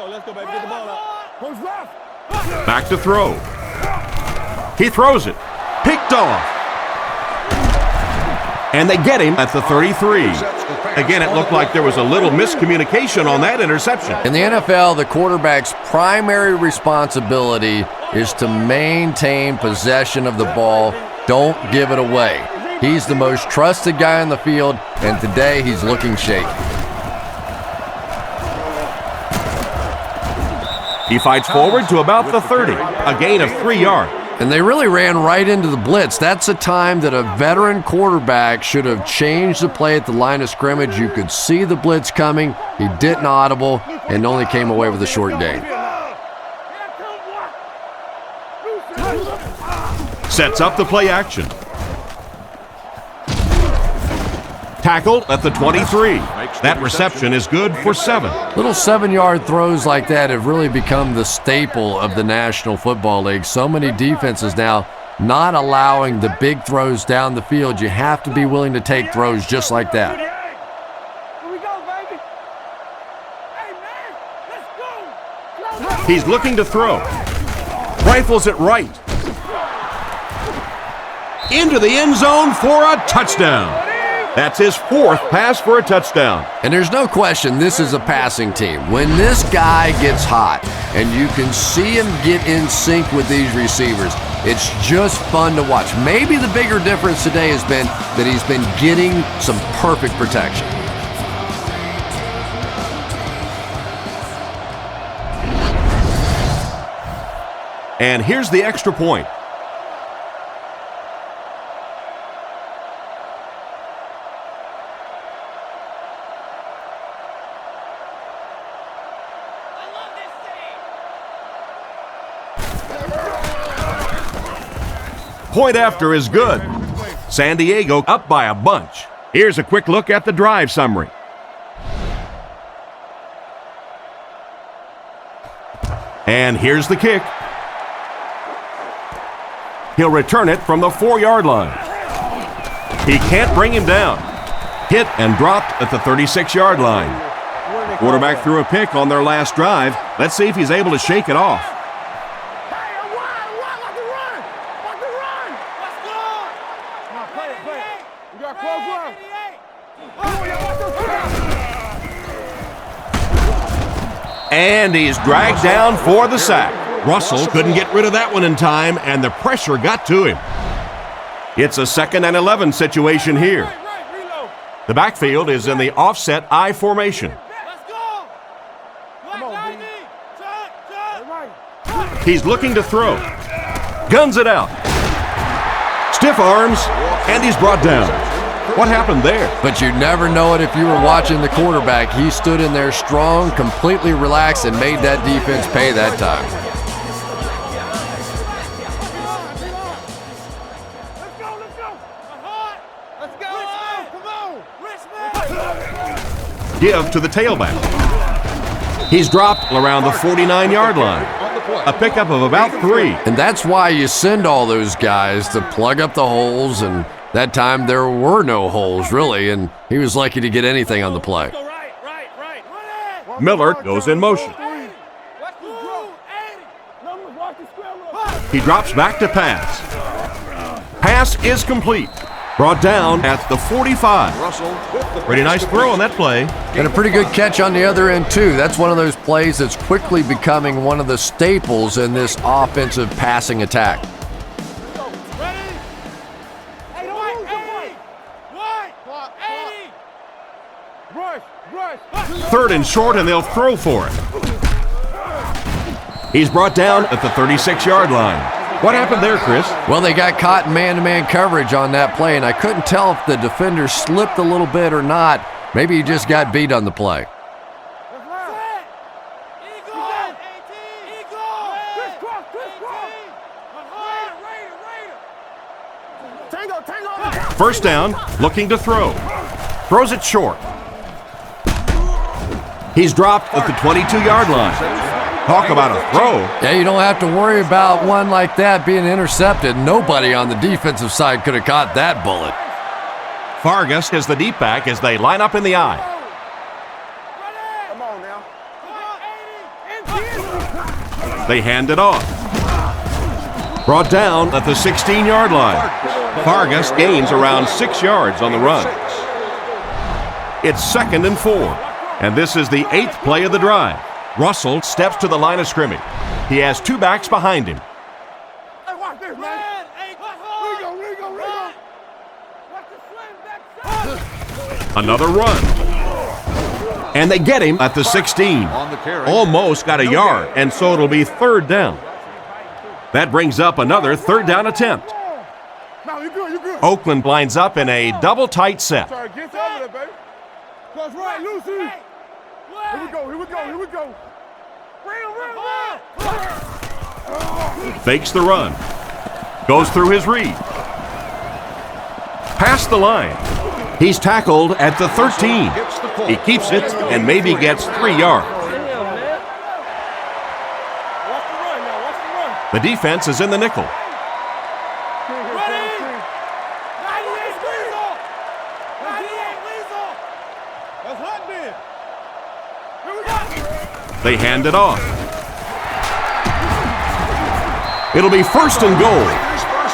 Let's go, baby. Get the ball out. Who's left? Back to throw. He throws it. Picked off. And they get him at the 33. Again, it looked like there was a little miscommunication on that interception. In the NFL, the quarterback's primary responsibility is to maintain possession of the ball. Don't give it away. He's the most trusted guy on the field, and today he's looking shaky. He fights forward to about the 30, a gain of 3 yards. And they really ran right into the blitz. That's a time that a veteran quarterback should have changed the play at the line of scrimmage. You could see the blitz coming. He didn't audible and only came away with a short gain. Sets up the play action. Tackled at the 23. That reception is good for 7. Little 7-yard throws like that have really become the staple of the National Football League. So many defenses now not allowing the big throws down the field. You have to be willing to take throws just like that. Here we go, baby. Hey, man, let's go. He's looking to throw. Rifles it right. Into the end zone for a touchdown. That's his 4th pass for a touchdown. And there's no question this is a passing team. When this guy gets hot and you can see him get in sync with these receivers, it's just fun to watch. Maybe the bigger difference today has been that he's been getting some perfect protection. And here's the extra point. Point after is good. San Diego up by a bunch. Here's a quick look at the drive summary. And here's the kick. He'll return it from the 4-yard line. He can't bring him down. Hit and dropped at the 36-yard line. Quarterback threw a pick on their last drive. Let's see if he's able to shake it off. And he's dragged down for the sack. Russell couldn't get rid of that one in time, and the pressure got to him. It's a 2nd and 11 situation here. The backfield is in the offset I formation. He's looking to throw. Guns it out. Stiff arms, and he's brought down. What happened there? But you never know it if you were watching the quarterback. He stood in there strong, completely relaxed, and made that defense pay that time. Give to the tailback. He's dropped around the 49-yard line. A pickup of about 3. And that's why you send all those guys to plug up the holes, and that time there were no holes, really, and he was lucky to get anything on the play. Miller goes in motion. He drops back to pass. Pass is complete. Brought down at the 45. Pretty nice throw on that play. And a pretty good catch on the other end, too. That's one of those plays that's quickly becoming one of the staples in this offensive passing attack. Third and short, and they'll throw for it. He's brought down at the 36-yard line. What happened there, Chris? Well, they got caught in man-to-man coverage on that play, and I couldn't tell if the defender slipped a little bit or not. Maybe he just got beat on the play. First down, looking to throw. Throws it short. He's dropped at the 22-yard line. Talk about a throw. Yeah, you don't have to worry about one like that being intercepted. Nobody on the defensive side could have caught that bullet. Vargas is the deep back as they line up in the eye. Come on now. They hand it off. Brought down at the 16-yard line. Vargas gains around 6 yards on the run. It's 2nd and 4, and this is the 8th play of the drive. Russell steps to the line of scrimmage. He has 2 backs behind him. Hey, watch this, man. Rigo. Watch the swing back. Another run. And they get him at the 16. Almost got a yard, and so it'll be 3rd down. That brings up another 3rd down attempt. No, you're good. Oakland lines up in a double tight set. Sorry, get over there, baby. That's right, Lucy. Here we go. Bring him. Fakes the run. Goes through his read. Past the line. He's tackled at the 13. He keeps it and maybe gets 3 yards. The defense is in the nickel. They hand it off. It'll be 1st and goal.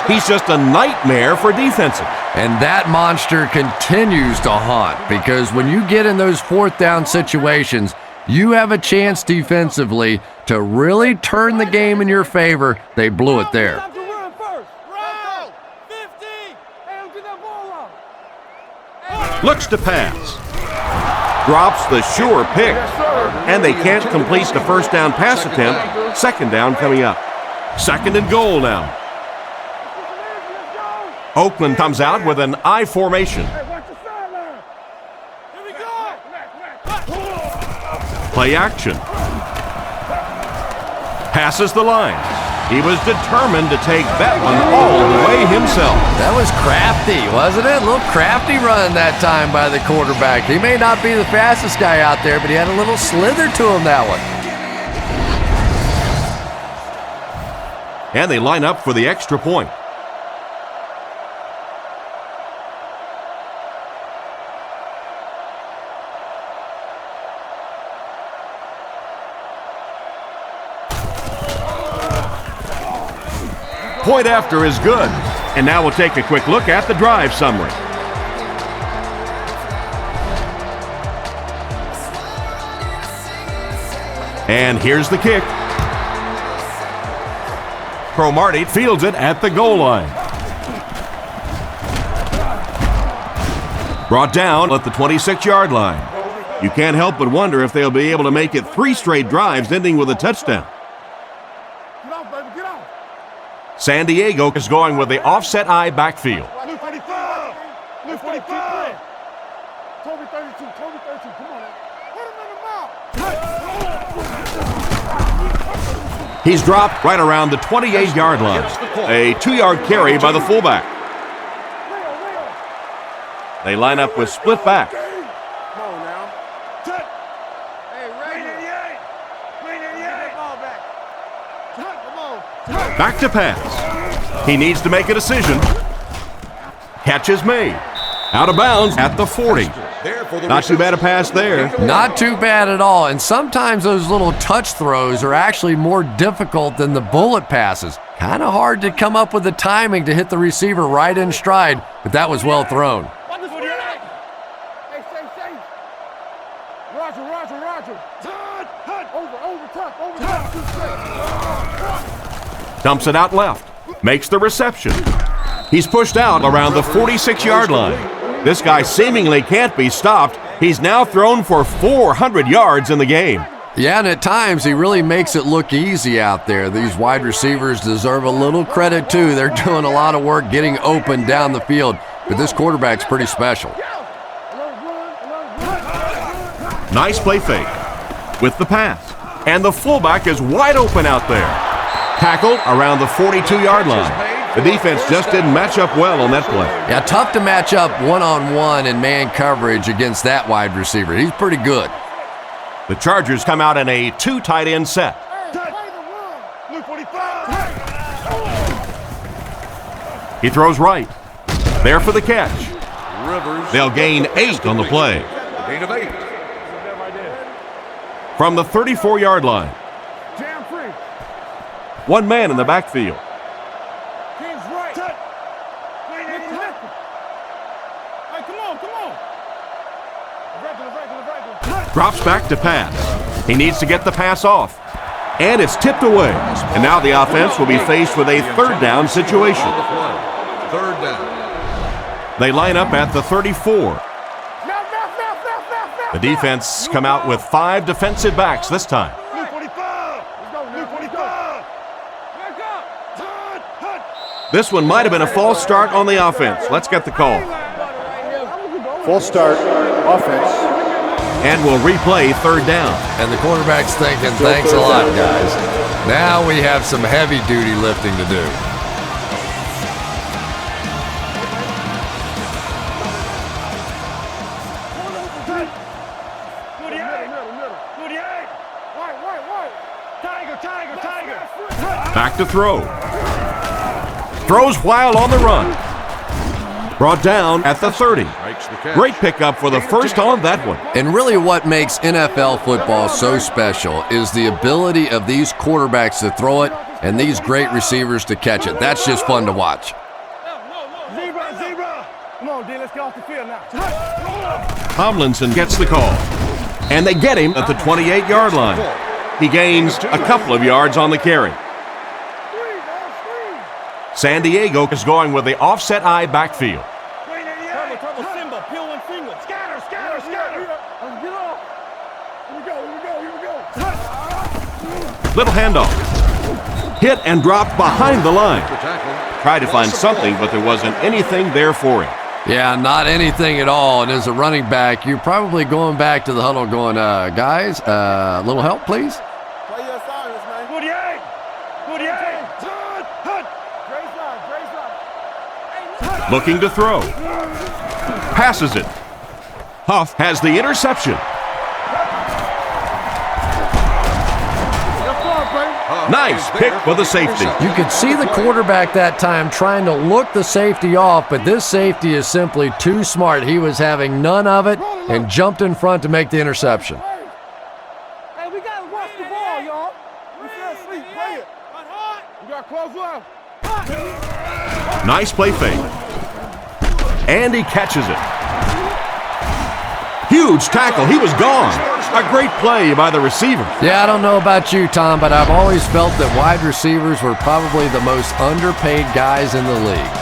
He's just a nightmare for defenses. And that monster continues to haunt, because when you get in those 4th down situations, you have a chance defensively to really turn the game in your favor. They blew it there. Looks to pass. Drops the sure pick. And they can't complete the 1st down pass attempt. 2nd down coming up. 2nd and goal now. Oakland comes out with an I formation. Play action. Passes the line. He was determined to take that one all the way himself. That was crafty, wasn't it? A little crafty run that time by the quarterback. He may not be the fastest guy out there, but he had a little slither to him that one. And they line up for the extra point. Point after is good. And now we'll take a quick look at the drive summary. And here's the kick. Cromartie fields it at the goal line. Brought down at the 26-yard line. You can't help but wonder if they'll be able to make it 3 straight drives ending with a touchdown. Get off, baby, get off. San Diego is going with the offset I backfield. Luke 45. Toby 32. Come on now. Put him in the mouth. He's dropped right around the 28-yard line. A 2-yard carry by the fullback. They line up with split back. Come on now. Hey, Ray. Bring that ball back. Come on. Back to pass. He needs to make a decision. Catch is made. Out of bounds at the 40. Not too bad a pass there. Not too bad at all. And sometimes those little touch throws are actually more difficult than the bullet passes. Kind of hard to come up with the timing to hit the receiver right in stride, but that was well thrown. Hey, safe. Roger. Over top. Dumps it out left. Makes the reception. He's pushed out around the 46-yard line. This guy seemingly can't be stopped, He's now thrown for 400 yards in the game. Yeah, and at times he really makes it look easy out there. These wide receivers deserve a little credit too. They're doing a lot of work getting open down the field, but this quarterback's pretty special. Nice play fake with the pass. And the fullback is wide open out there. Tackled around the 42-yard line. The defense just didn't match up well on that play. Yeah, tough to match up one-on-one in man coverage against that wide receiver. He's pretty good. The Chargers come out in a 2 tight end set. He throws right. There for the catch. They'll gain 8 on the play. Gain of 8. From the 34-yard line. One man in the backfield. Drops back to pass. He needs to get the pass off. And it's tipped away. And now the offense will be faced with a 3rd down situation. 3rd down. They line up at the 34. The defense come out with 5 defensive backs this time. This one might have been a false start on the offense. Let's get the call. False start, offense. And we'll replay 3rd down. And the quarterback's thinking, thanks a lot, guys. Now we have some heavy-duty lifting to do. Back to throw. Throws while on the run. Brought down at the 30. Great pickup for the first on that one. And really what makes NFL football so special is the ability of these quarterbacks to throw it and these great receivers to catch it. That's just fun to watch. Zebra. Come on, D, let's get off the field now. Tomlinson gets the call. And they get him at the 28-yard line. He gains a couple of yards on the carry. San Diego is going with the offset eye backfield. Little handoff. Hit and dropped behind the line. Tried to find something, but there wasn't anything there for him. Yeah, not anything at all. And as a running back, you're probably going back to the huddle going, guys, a little help, please? Play your assignments, man. 48. Looking to throw. Passes it. Huff has the interception. Nice pick for the safety. You could see the quarterback that time trying to look the safety off, but this safety is simply too smart. He was having none of it and jumped in front to make the interception. Hey, we got to watch the ball, y'all. We can't sleep. Play it. We got to close up. Nice play fake. And he catches it. Huge tackle. He was gone. A great play by the receiver. Yeah, I don't know about you, Tom, but I've always felt that wide receivers were probably the most underpaid guys in the league.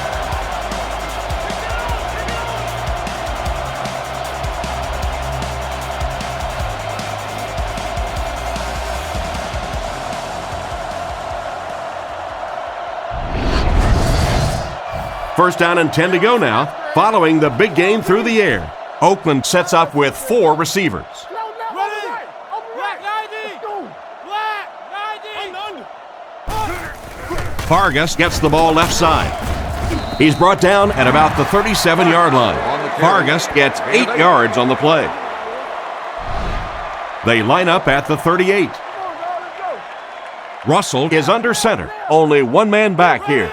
First down and 10 to go now, following the big game through the air. Oakland sets up with 4 receivers. Vargas gets the ball left side. He's brought down at about the 37-yard line. Vargas gets 8 yards on the play. They line up at the 38. Russell is under center. Only one man back here.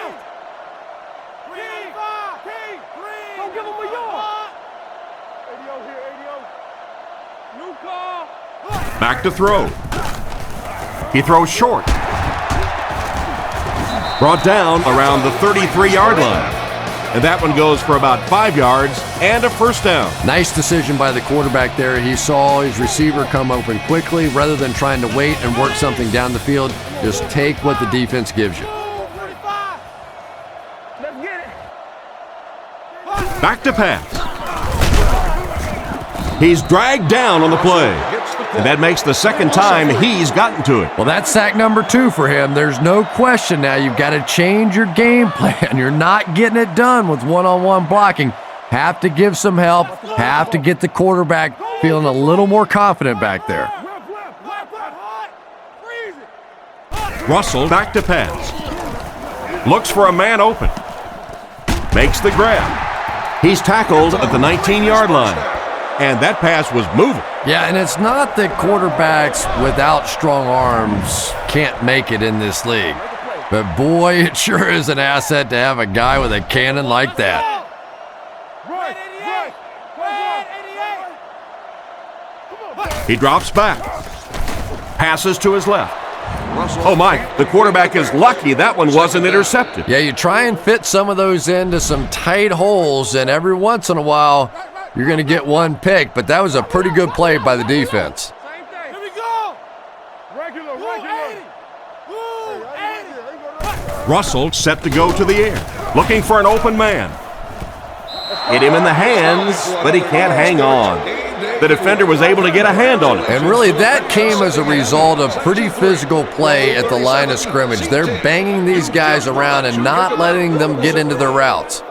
Back to throw. He throws short. Brought down around the 33-yard line. And that one goes for about 5 yards and a first down. Nice decision by the quarterback there. He saw his receiver come open quickly. Rather than trying to wait and work something down the field, just take what the defense gives you. Let's get it. Back to pass. He's dragged down on the play, and that makes the second time he's gotten to it. Well, that's sack number 2 for him. There's no question now you've got to change your game plan. You're not getting it done with one-on-one blocking. Have to give some help, have to get the quarterback feeling a little more confident back there. Russell back to pass. Looks for a man open. Makes the grab. He's tackled at the 19-yard line. And that pass was moving. Yeah, and it's not that quarterbacks without strong arms can't make it in this league. But boy, it sure is an asset to have a guy with a cannon like that. He drops back. Passes to his left. Oh, Mike, the quarterback is lucky that one wasn't intercepted. Yeah, you try and fit some of those into some tight holes, and every once in a while, you're going to get one pick, but that was a pretty good play by the defense. Here we go. Regular. Russell set to go to the air, looking for an open man. Hit him in the hands, but he can't hang on. The defender was able to get a hand on it. And really, that came as a result of pretty physical play at the line of scrimmage. They're banging these guys around and not letting them get into their routes.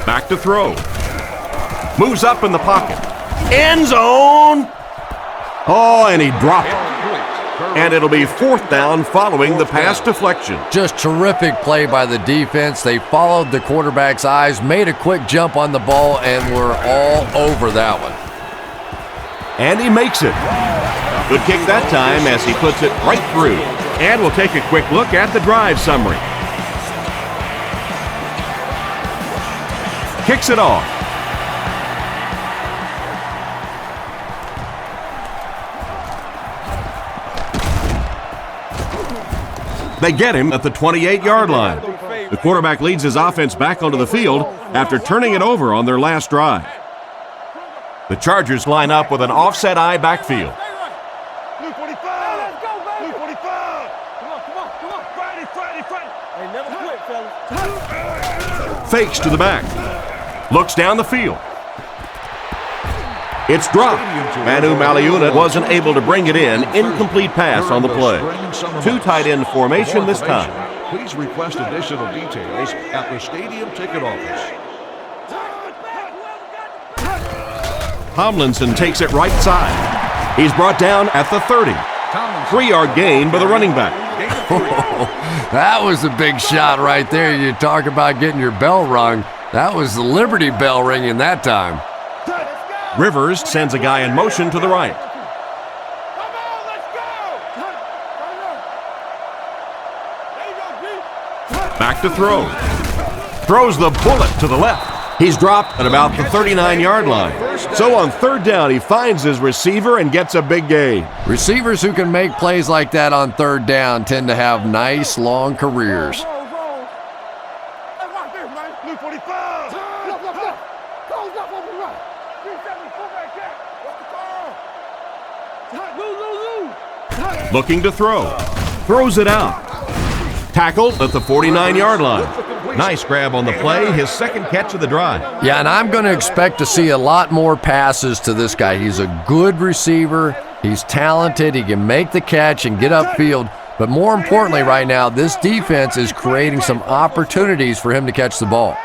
Back to throw. Moves up in the pocket. End zone. Oh, and he dropped it. And it'll be 4th down following the pass deflection. Just terrific play by the defense. They followed the quarterback's eyes, made a quick jump on the ball, and were all over that one. And he makes it. Good kick that time as he puts it right through. And we'll take a quick look at the drive summary. Kicks it off. They get him at the 28-yard line. The quarterback leads his offense back onto the field after turning it over on their last drive. The Chargers line up with an offset eye backfield. Blue 45. Let's go, baby. Blue 45. Come on. Friday. Hey, never quit, fellas. Fakes to the back. Looks down the field. It's dropped. Manu Maliuna wasn't able to bring it in. Incomplete pass on the play. 2 tight end formation this time. Please request additional details at the stadium ticket office. Tomlinson takes it right side. He's brought down at the 30. 3-yard gain by the running back. That was a big shot right there. You talk about getting your bell rung. That was the Liberty Bell ringing that time. Rivers sends a guy in motion to the right. Come on, let's go. Back to throw. Throws the bullet to the left. He's dropped at about the 39-yard line. So on 3rd down, he finds his receiver and gets a big gain. Receivers who can make plays like that on 3rd down tend to have nice, long careers. Blue 45. Close up on the right. 370, full back check. What's the call? Looking to throw. Throws it out. Tackled at the 49-yard line. Nice grab on the play, his second catch of the drive. Yeah, and I'm going to expect to see a lot more passes to this guy. He's a good receiver. He's talented. He can make the catch and get upfield. But more importantly right now, this defense is creating some opportunities for him to catch the ball.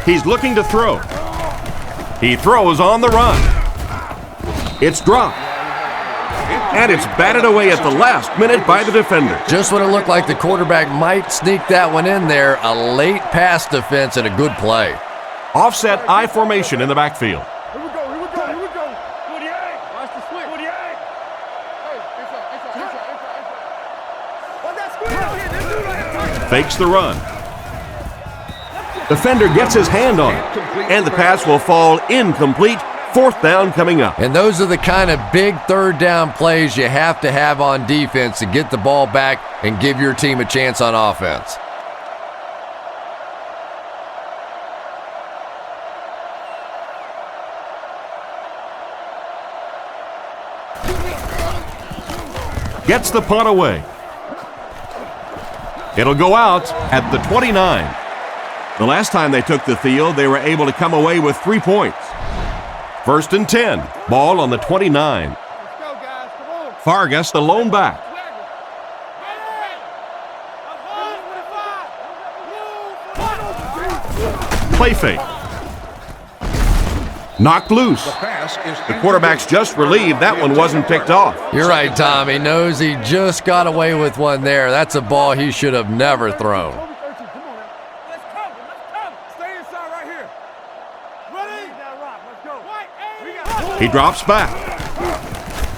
He's looking to throw. He throws on the run. It's dropped. And it's batted away at the last minute by the defender. Just when it looked like the quarterback might sneak that one in there, a late pass defense and a good play. Offset I formation in the backfield. Here we go. 48. Watch the switch. 48. Hey, what's that squeeze out here? This dude right here. Fakes the run. Defender gets his hand on it. And the pass will fall incomplete. 4th down coming up. And those are the kind of big 3rd down plays you have to have on defense to get the ball back and give your team a chance on offense. Gets the punt away. It'll go out at the 29. The last time they took the field, they were able to come away with 3 points. 1st and 10. Ball on the 29. Let's go, guys. Come on. Vargas, the lone back. Play fake. Knocked loose. The quarterback's just relieved that one wasn't picked off. You're right, Tom. He knows he just got away with one there. That's a ball he should have never thrown. Come on now. Let's cover. Stay inside right here. Ready? Let's go. He drops back.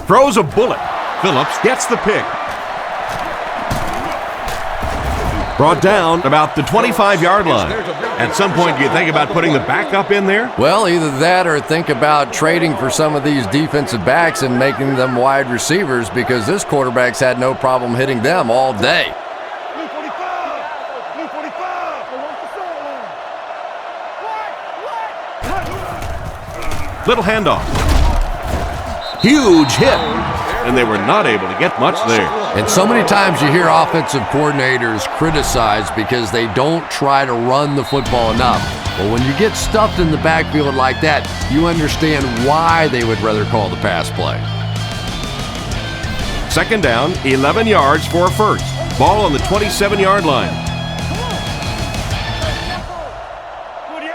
Throws a bullet. Phillips gets the pick. Brought down about the 25-yard line. At some point, do you think about putting the backup in there? Well, either that or think about trading for some of these defensive backs and making them wide receivers, because this quarterback's had no problem hitting them all day. Blue 45. Blue 45. Watch the sideline. Little handoff. Huge hit. And they were not able to get much there. And so many times you hear offensive coordinators criticized because they don't try to run the football enough. Well, when you get stuffed in the backfield like that, you understand why they would rather call the pass play. 2nd down, 11 yards for a first. Ball on the 27-yard line. 48.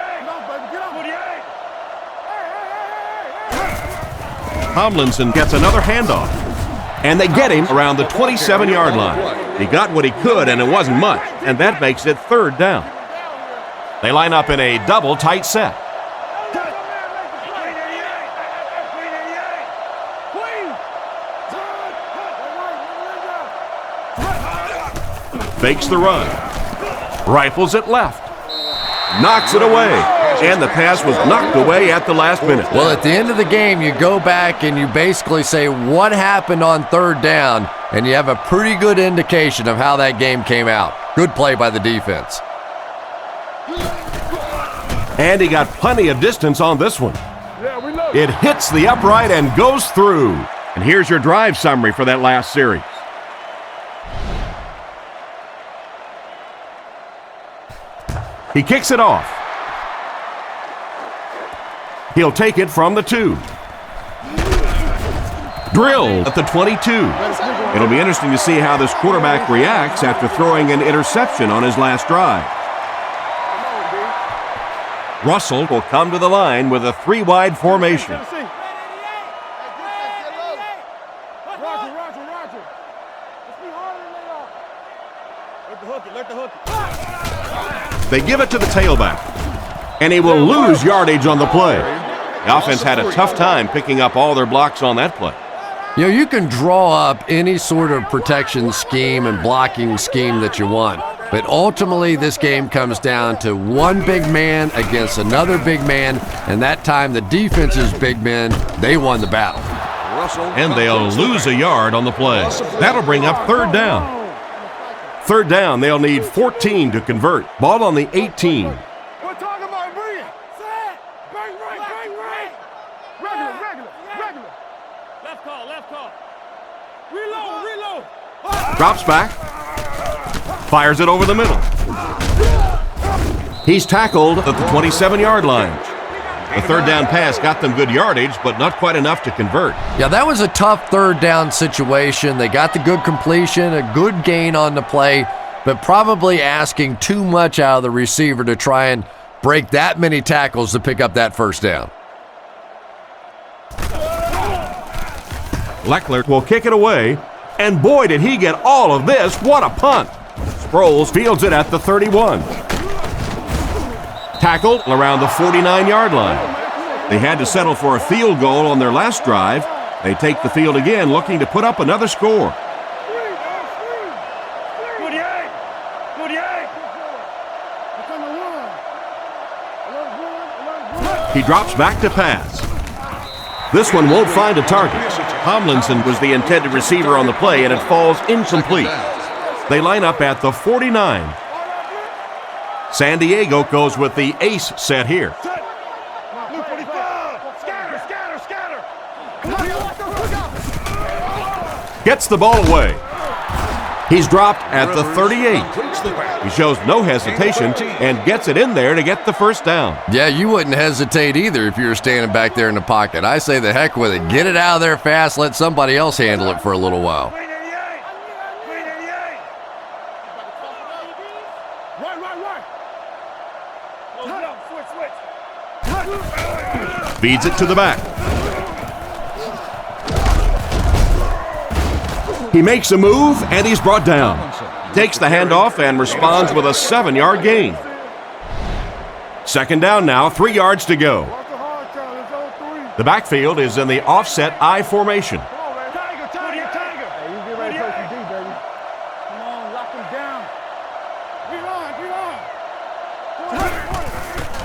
Tomlinson gets another handoff. And they get him around the 27-yard line. He got what he could, and it wasn't much. And that makes it 3rd down. They line up in a double tight set. Fakes the run. Rifles it left. Knocks it away. And the pass was knocked away at the last minute. Well, at the end of the game, you go back and you basically say what happened on 3rd down, and you have a pretty good indication of how that game came out. Good play by the defense. And he got plenty of distance on this one. It hits the upright and goes through. And here's your drive summary for that last series. He kicks it off. He'll take it from the 2. Drilled at the 22. It'll be interesting to see how this quarterback reacts after throwing an interception on his last drive. Russell will come to the line with a 3-wide formation. Roger. Let's be harder than they are. Let the hook it. They give it to the tailback, and he will lose yardage on the play. The offense had a tough time picking up all their blocks on that play. You know, you can draw up any sort of protection scheme and blocking scheme that you want, but ultimately this game comes down to one big man against another big man, and that time the defense's big men, they won the battle. And they'll lose a yard on the play. That'll bring up 3rd down. 3rd down, they'll need 14 to convert. Ball on the 18. We're talking about bring it. Set. Bang, right. Regular. Left call. Reload. Drops back. Fires it over the middle. He's tackled at the 27-yard line. The 3rd down pass got them good yardage, but not quite enough to convert. Yeah, that was a tough 3rd down situation. They got the good completion, a good gain on the play, but probably asking too much out of the receiver to try and break that many tackles to pick up that 1st down. Leckler will kick it away, and boy, did he get all of this. What a punt. Sproles fields it at the 31. Tackled around the 49-yard line. They had to settle for a field goal on their last drive. They take the field again, looking to put up another score. 48. He drops back to pass. This one won't find a target. Tomlinson was the intended receiver on the play, and it falls incomplete. They line up at the 49. San Diego goes with the ace set here. Gets the ball away. He's dropped at the 38. He shows no hesitation and gets it in there to get the first down. Yeah, you wouldn't hesitate either if you were standing back there in the pocket. I say the heck with it. Get it out of there fast. Let somebody else handle it for a little while. Feeds it to the back. He makes a move, and he's brought down. Takes the handoff and responds with a 7-yard gain. Second down now, 3 yards to go. The backfield is in the offset I formation.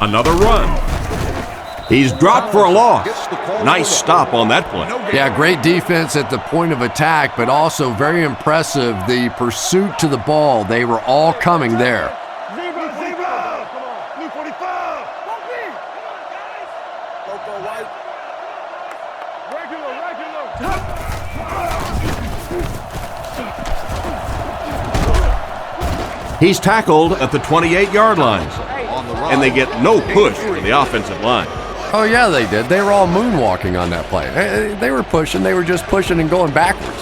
Another run. He's dropped for a loss. Nice stop on that play. Yeah, great defense at the point of attack, but also very impressive the pursuit to the ball. They were all coming there. He's tackled at the 28-yard line, and they get no push from the offensive line. Oh, yeah, they did. They were all moonwalking on that play. They were pushing. They were just pushing and going backwards.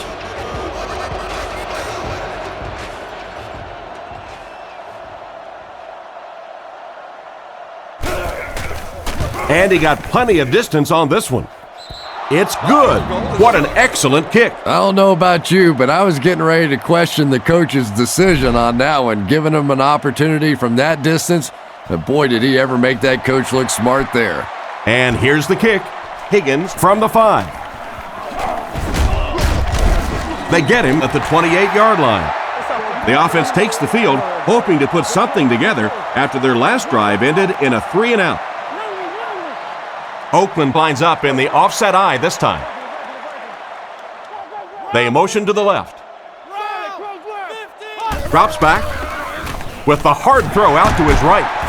And he got plenty of distance on this one. It's good. What an excellent kick. I don't know about you, but I was getting ready to question the coach's decision on that one, giving him an opportunity from that distance. But boy, did he ever make that coach look smart there. And here's the kick. Higgins from the 5. They get him at the 28-yard line. The offense takes the field, hoping to put something together after their last drive ended in a 3-and-out. Oakland lines up in the offset I this time. They motion to the left. Drops back with the hard throw out to his right.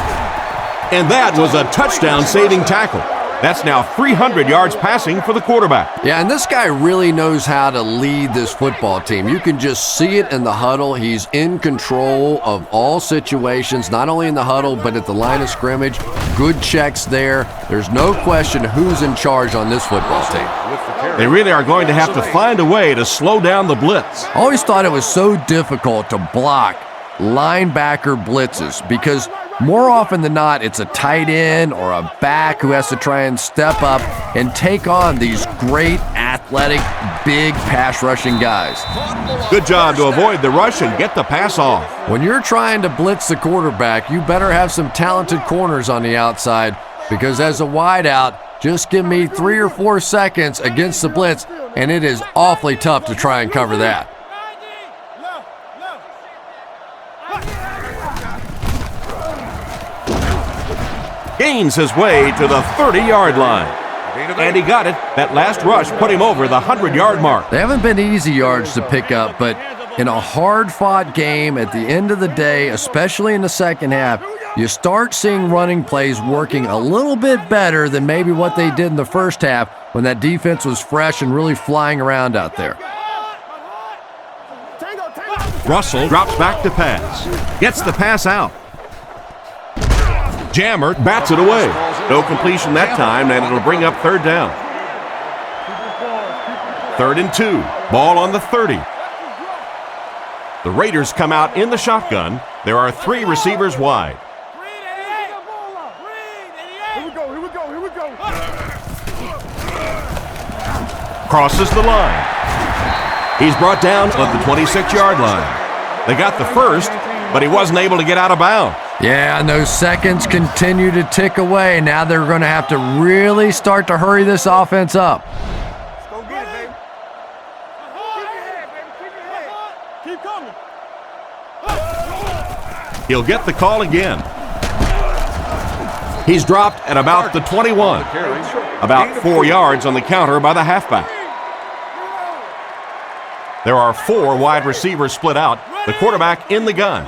And that was a touchdown-saving tackle. That's now 300 yards passing for the quarterback. Yeah, and this guy really knows how to lead this football team. You can just see it in the huddle. He's in control of all situations, not only in the huddle, but at the line of scrimmage. Good checks there. There's no question who's in charge on this football team. They really are going to have to find a way to slow down the blitz. I always thought it was so difficult to block linebacker blitzes because more often than not, it's a tight end or a back who has to try and step up and take on these great, athletic, big pass-rushing guys. Good job to avoid the rush and get the pass off. When you're trying to blitz the quarterback, you better have some talented corners on the outside because as a wideout, just give me 3 or 4 seconds against the blitz, and it is awfully tough to try and cover that. Gains his way to the 30-yard line. And he got it. That last rush put him over the 100-yard mark. They haven't been easy yards to pick up, but in a hard-fought game at the end of the day, especially in the second half, you start seeing running plays working a little bit better than maybe what they did in the first half when that defense was fresh and really flying around out there. Russell drops back to pass. Gets the pass out. Jammer bats it away. No completion that time, and it'll bring up third down. 3rd and 2. Ball on the 30. The Raiders come out in the shotgun. There are 3 receivers wide. Crosses the line. He's brought down at the 26-yard line. They got the first, but he wasn't able to get out of bounds. Yeah, and those seconds continue to tick away. Now they're going to have to really start to hurry this offense up. Go get it, baby. Keep coming. He'll get the call again. He's dropped at about the 21. About 4 yards on the counter by the halfback. There are 4 wide receivers split out. The quarterback in the gun.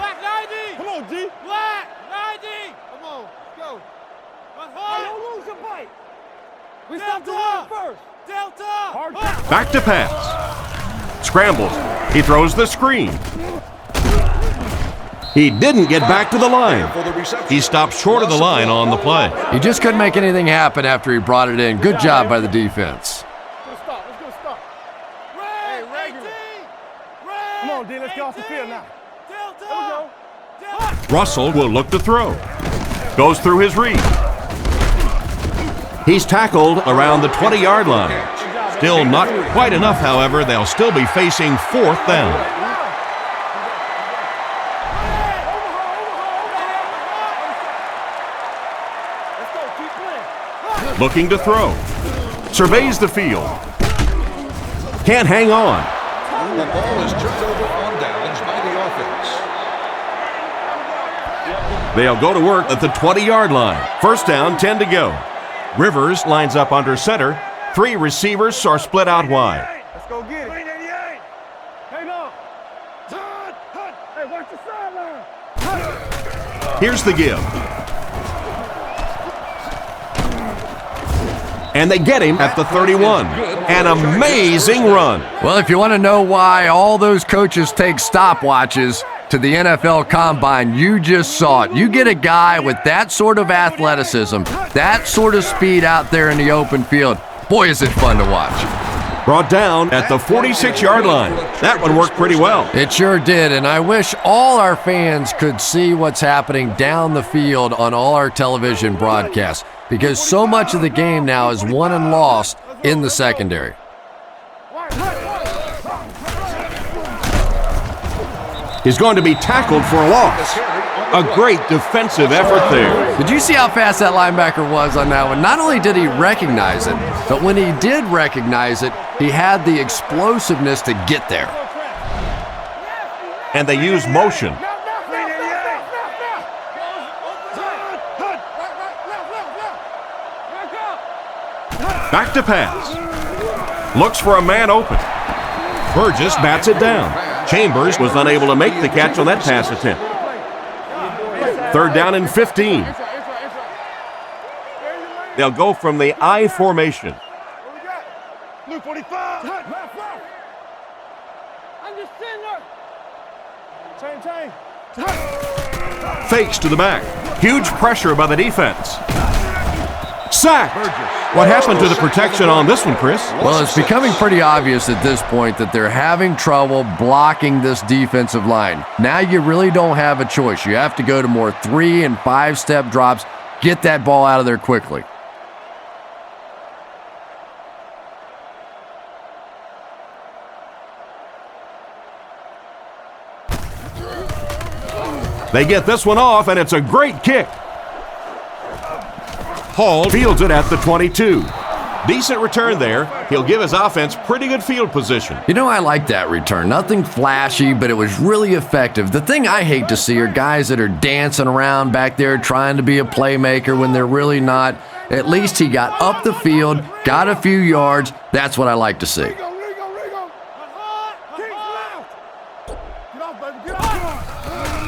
Back to pass. Scrambles. He throws the screen. He didn't get back to the line. He stopped short of the line on the play. He just couldn't make anything happen after he brought it in. Good job by the defense. Let's go stop. Hey, regular. Come on, D, let's get off the field now. There we go. Russell will look to throw. Goes through his read. He's tackled around the 20-yard line. Still not quite enough, however. They'll still be facing 4th down. Looking to throw. Surveys the field. Can't hang on. The ball is turned over on downs by the offense. They'll go to work at the 20-yard line. 1st down, 10 to go. Rivers lines up under center. 3 receivers are split out wide. Let's go get it. Hang on. Hey, watch the sideline. Here's the give. And they get him at the 31. An amazing run. Well, if you want to know why all those coaches take stopwatches to the NFL Combine, you just saw it. You get a guy with that sort of athleticism, that sort of speed out there in the open field. Boy, is it fun to watch. Brought down at the 46-yard line. That one worked pretty well. It sure did, and I wish all our fans could see what's happening down the field on all our television broadcasts, because so much of the game now is won and lost in the secondary. He's going to be tackled for a loss. A great defensive effort there. Did you see how fast that linebacker was on that one? Not only did he recognize it, but when he did recognize it, he had the explosiveness to get there. And they use motion. Back to pass. Looks for a man open. Burgess bats it down. Chambers was unable to make the catch on that pass attempt. 3rd down and 15. They'll go from the I formation. Blue 45. Fakes to the back. Huge pressure by the defense. Sacked. What happened to the protection on this one, Chris? Well, it's becoming pretty obvious at this point that they're having trouble blocking this defensive line. Now you really don't have a choice. You have to go to more 3- and 5-step drops. Get that ball out of there quickly. They get this one off, and it's a great kick. Hall fields it at the 22. Decent return there. He'll give his offense pretty good field position. You know, I like that return. Nothing flashy, but it was really effective. The thing I hate to see are guys that are dancing around back there trying to be a playmaker when they're really not. At least he got up the field, got a few yards. That's what I like to see.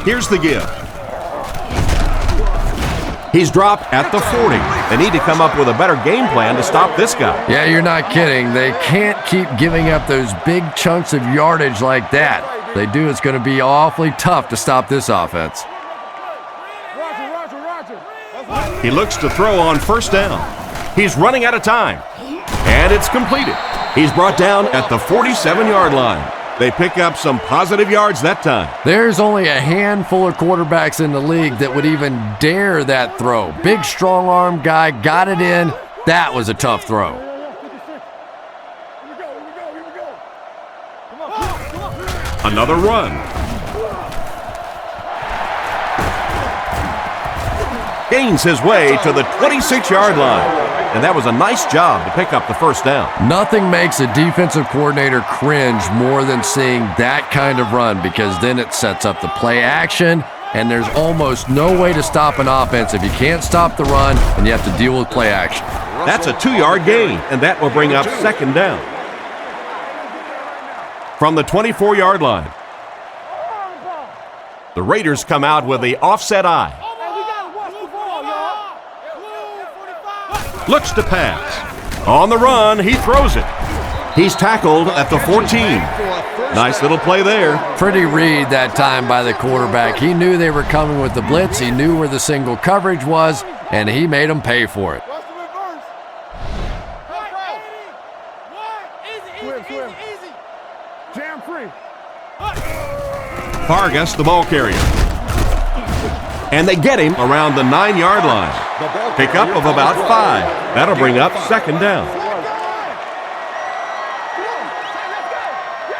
Here's the give. He's dropped at the 40. They need to come up with a better game plan to stop this guy. Yeah, you're not kidding. They can't keep giving up those big chunks of yardage like that. If they do, it's going to be awfully tough to stop this offense. He looks to throw on 1st down. He's running out of time. And it's completed. He's brought down at the 47-yard line. They pick up some positive yards that time. There's only a handful of quarterbacks in the league that would even dare that throw. Big, strong-arm guy got it in. That was a tough throw. Another run. Gains his way to the 26-yard line. And that was a nice job to pick up the 1st down. Nothing makes a defensive coordinator cringe more than seeing that kind of run, because then it sets up the play action, and there's almost no way to stop an offense if you can't stop the run and you have to deal with play action. That's a 2-yard gain, and that will bring up 2nd down. From the 24-yard line, the Raiders come out with the offset I. Looks to pass. On the run, he throws it. He's tackled at the 14. Nice little play there. Pretty read that time by the quarterback. He knew they were coming with the blitz. He knew where the single coverage was, and he made them pay for it. Watch the reverse. Easy. Jam free. Vargas, the ball carrier. And they get him around the 9-yard line. Pickup of about 5. That'll bring up second down.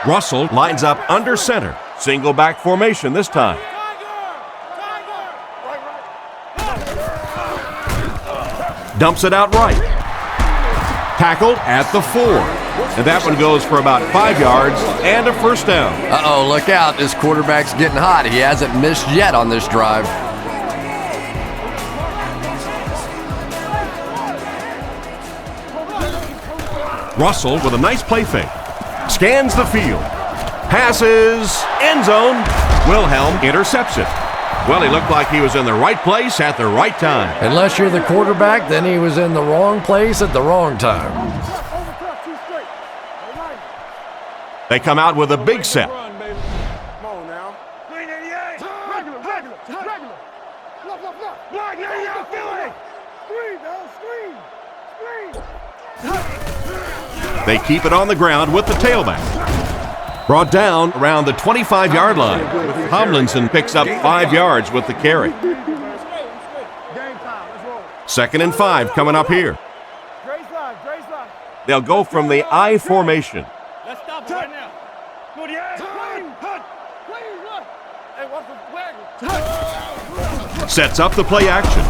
Russell lines up under center. Single back formation this time. Dumps it out right. Tackled at the 4. And that one goes for about 5 yards and a first down. Uh-oh, look out. This quarterback's getting hot. He hasn't missed yet on this drive. Russell with a nice play fake. Scans the field. Passes. End zone. Wilhelm intercepts it. Well, he looked like he was in the right place at the right time. Unless you're the quarterback, then he was in the wrong place at the wrong time. They come out with a big set. Come on now. Green 88. Regular. Black 88. Screen. They keep it on the ground with the tailback. Brought down around the 25-yard line. Tomlinson picks up 5 yards with the carry. 2nd and 5 coming up here. They'll go from the I formation. Let's stop it right now. Sets up the play action.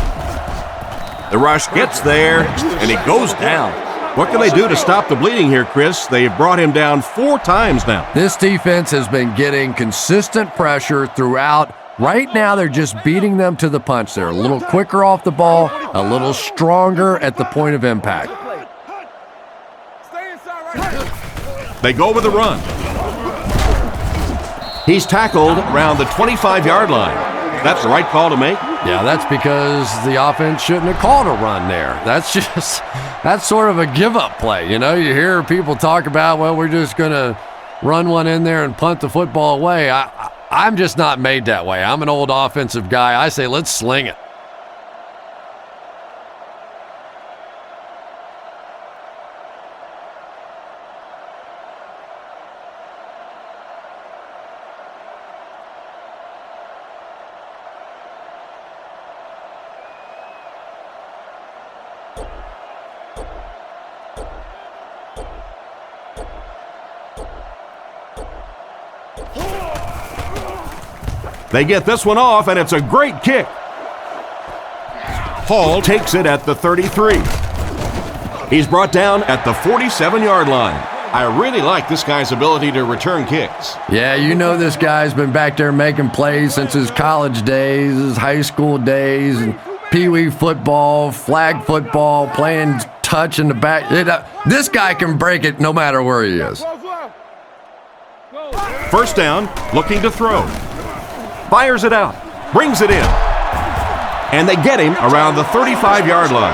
The rush gets there, and he goes down. What can they do to stop the bleeding here, Chris? They've brought him down 4 times now. This defense has been getting consistent pressure throughout. Right now, they're just beating them to the punch. They're a little quicker off the ball, a little stronger at the point of impact. They go with the run. He's tackled around the 25-yard line. That's the right call to make. Yeah, that's because the offense shouldn't have called a run there. That's sort of a give-up play. You know, you hear people talk about, well, we're just going to run one in there and punt the football away. I'm just not made that way. I'm an old offensive guy. I say, let's sling it. They get this one off, and it's a great kick. Hall takes it at the 33. He's brought down at the 47-yard line. I really like this guy's ability to return kicks. Yeah, you know this guy's been back there making plays since his college days, his high school days, and pee-wee football, flag football, playing touch in the back. This guy can break it no matter where he is. First down, looking to throw. Fires it out, brings it in. And they get him around the 35-yard line.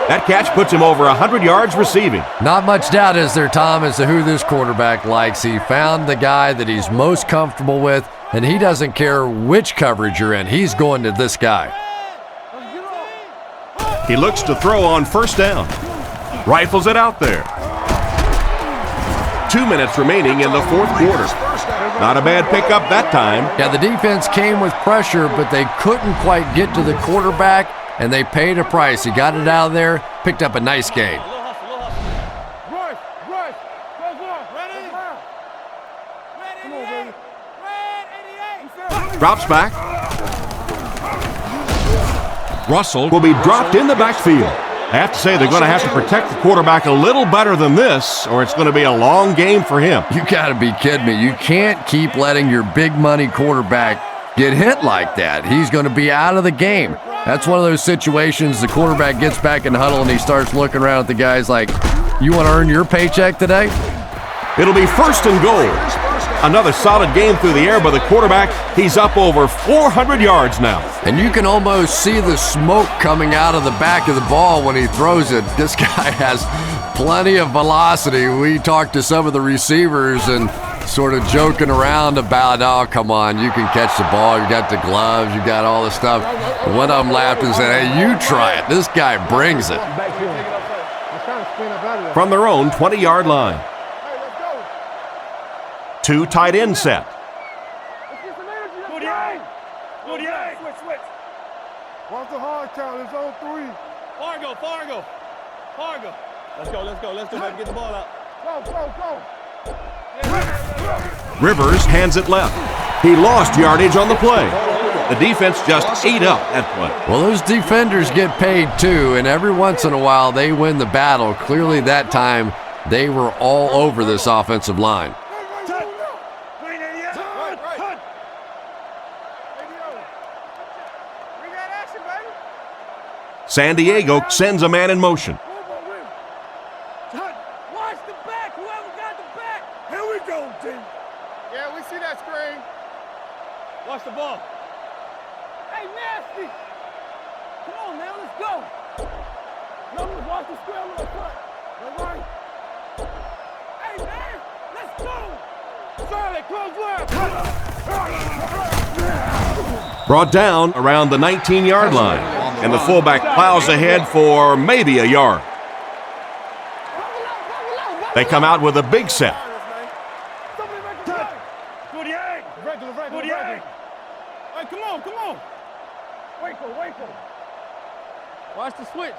That catch puts him over 100 yards receiving. Not much doubt, is there, Tom, as to who this quarterback likes. He found the guy that he's most comfortable with, and he doesn't care which coverage you're in. He's going to this guy. He looks to throw on first down. Rifles it out there. 2 minutes remaining in the fourth quarter. Not a bad pickup that time. Yeah, the defense came with pressure, but they couldn't quite get to the quarterback, and they paid a price. He got it out of there, picked up a nice gain. Drops back. Russell will be dropped in the backfield. I have to say they're going to have to protect the quarterback a little better than this, or it's going to be a long game for him. You got to be kidding me. You can't keep letting your big money quarterback get hit like that. He's going to be out of the game. That's one of those situations the quarterback gets back in the huddle and he starts looking around at the guys like, you want to earn your paycheck today? It'll be first and goal. Another solid game through the air by the quarterback. He's up over 400 yards now. And you can almost see the smoke coming out of the back of the ball when he throws it. This guy has plenty of velocity. We talked to some of the receivers and sort of joking around about, oh, come on, you can catch the ball. You got the gloves. You got all the stuff. And one of them laughed and said, hey, you try it. This guy brings it. From their own 20-yard line. 2 tight end set. Watch the hard count. It's on 3. Fargo. Let's go, baby. Get the ball out. Go. Rivers hands it left. He lost yardage on the play. The defense just ate up that play. Well, those defenders get paid too, and every once in a while they win the battle. Clearly that time they were all over this offensive line. San Diego sends a man in motion. Watch the back. Whoever got the back. Here we go, team. Yeah, we see that screen. Watch the ball. Hey, nasty. Come on, man. Let's go. Numbers, watch the screen on the front. All right. Hey, man. Let's go. Charlie, close left. Brought down around the 19-yard line. And the fullback plows ahead for maybe a yard. They come out with a big set. Hey, come on. Waco. Watch the switch.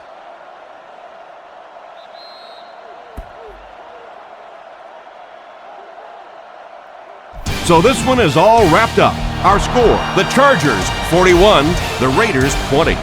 So this one is all wrapped up. Our score, the Chargers 41, the Raiders 20.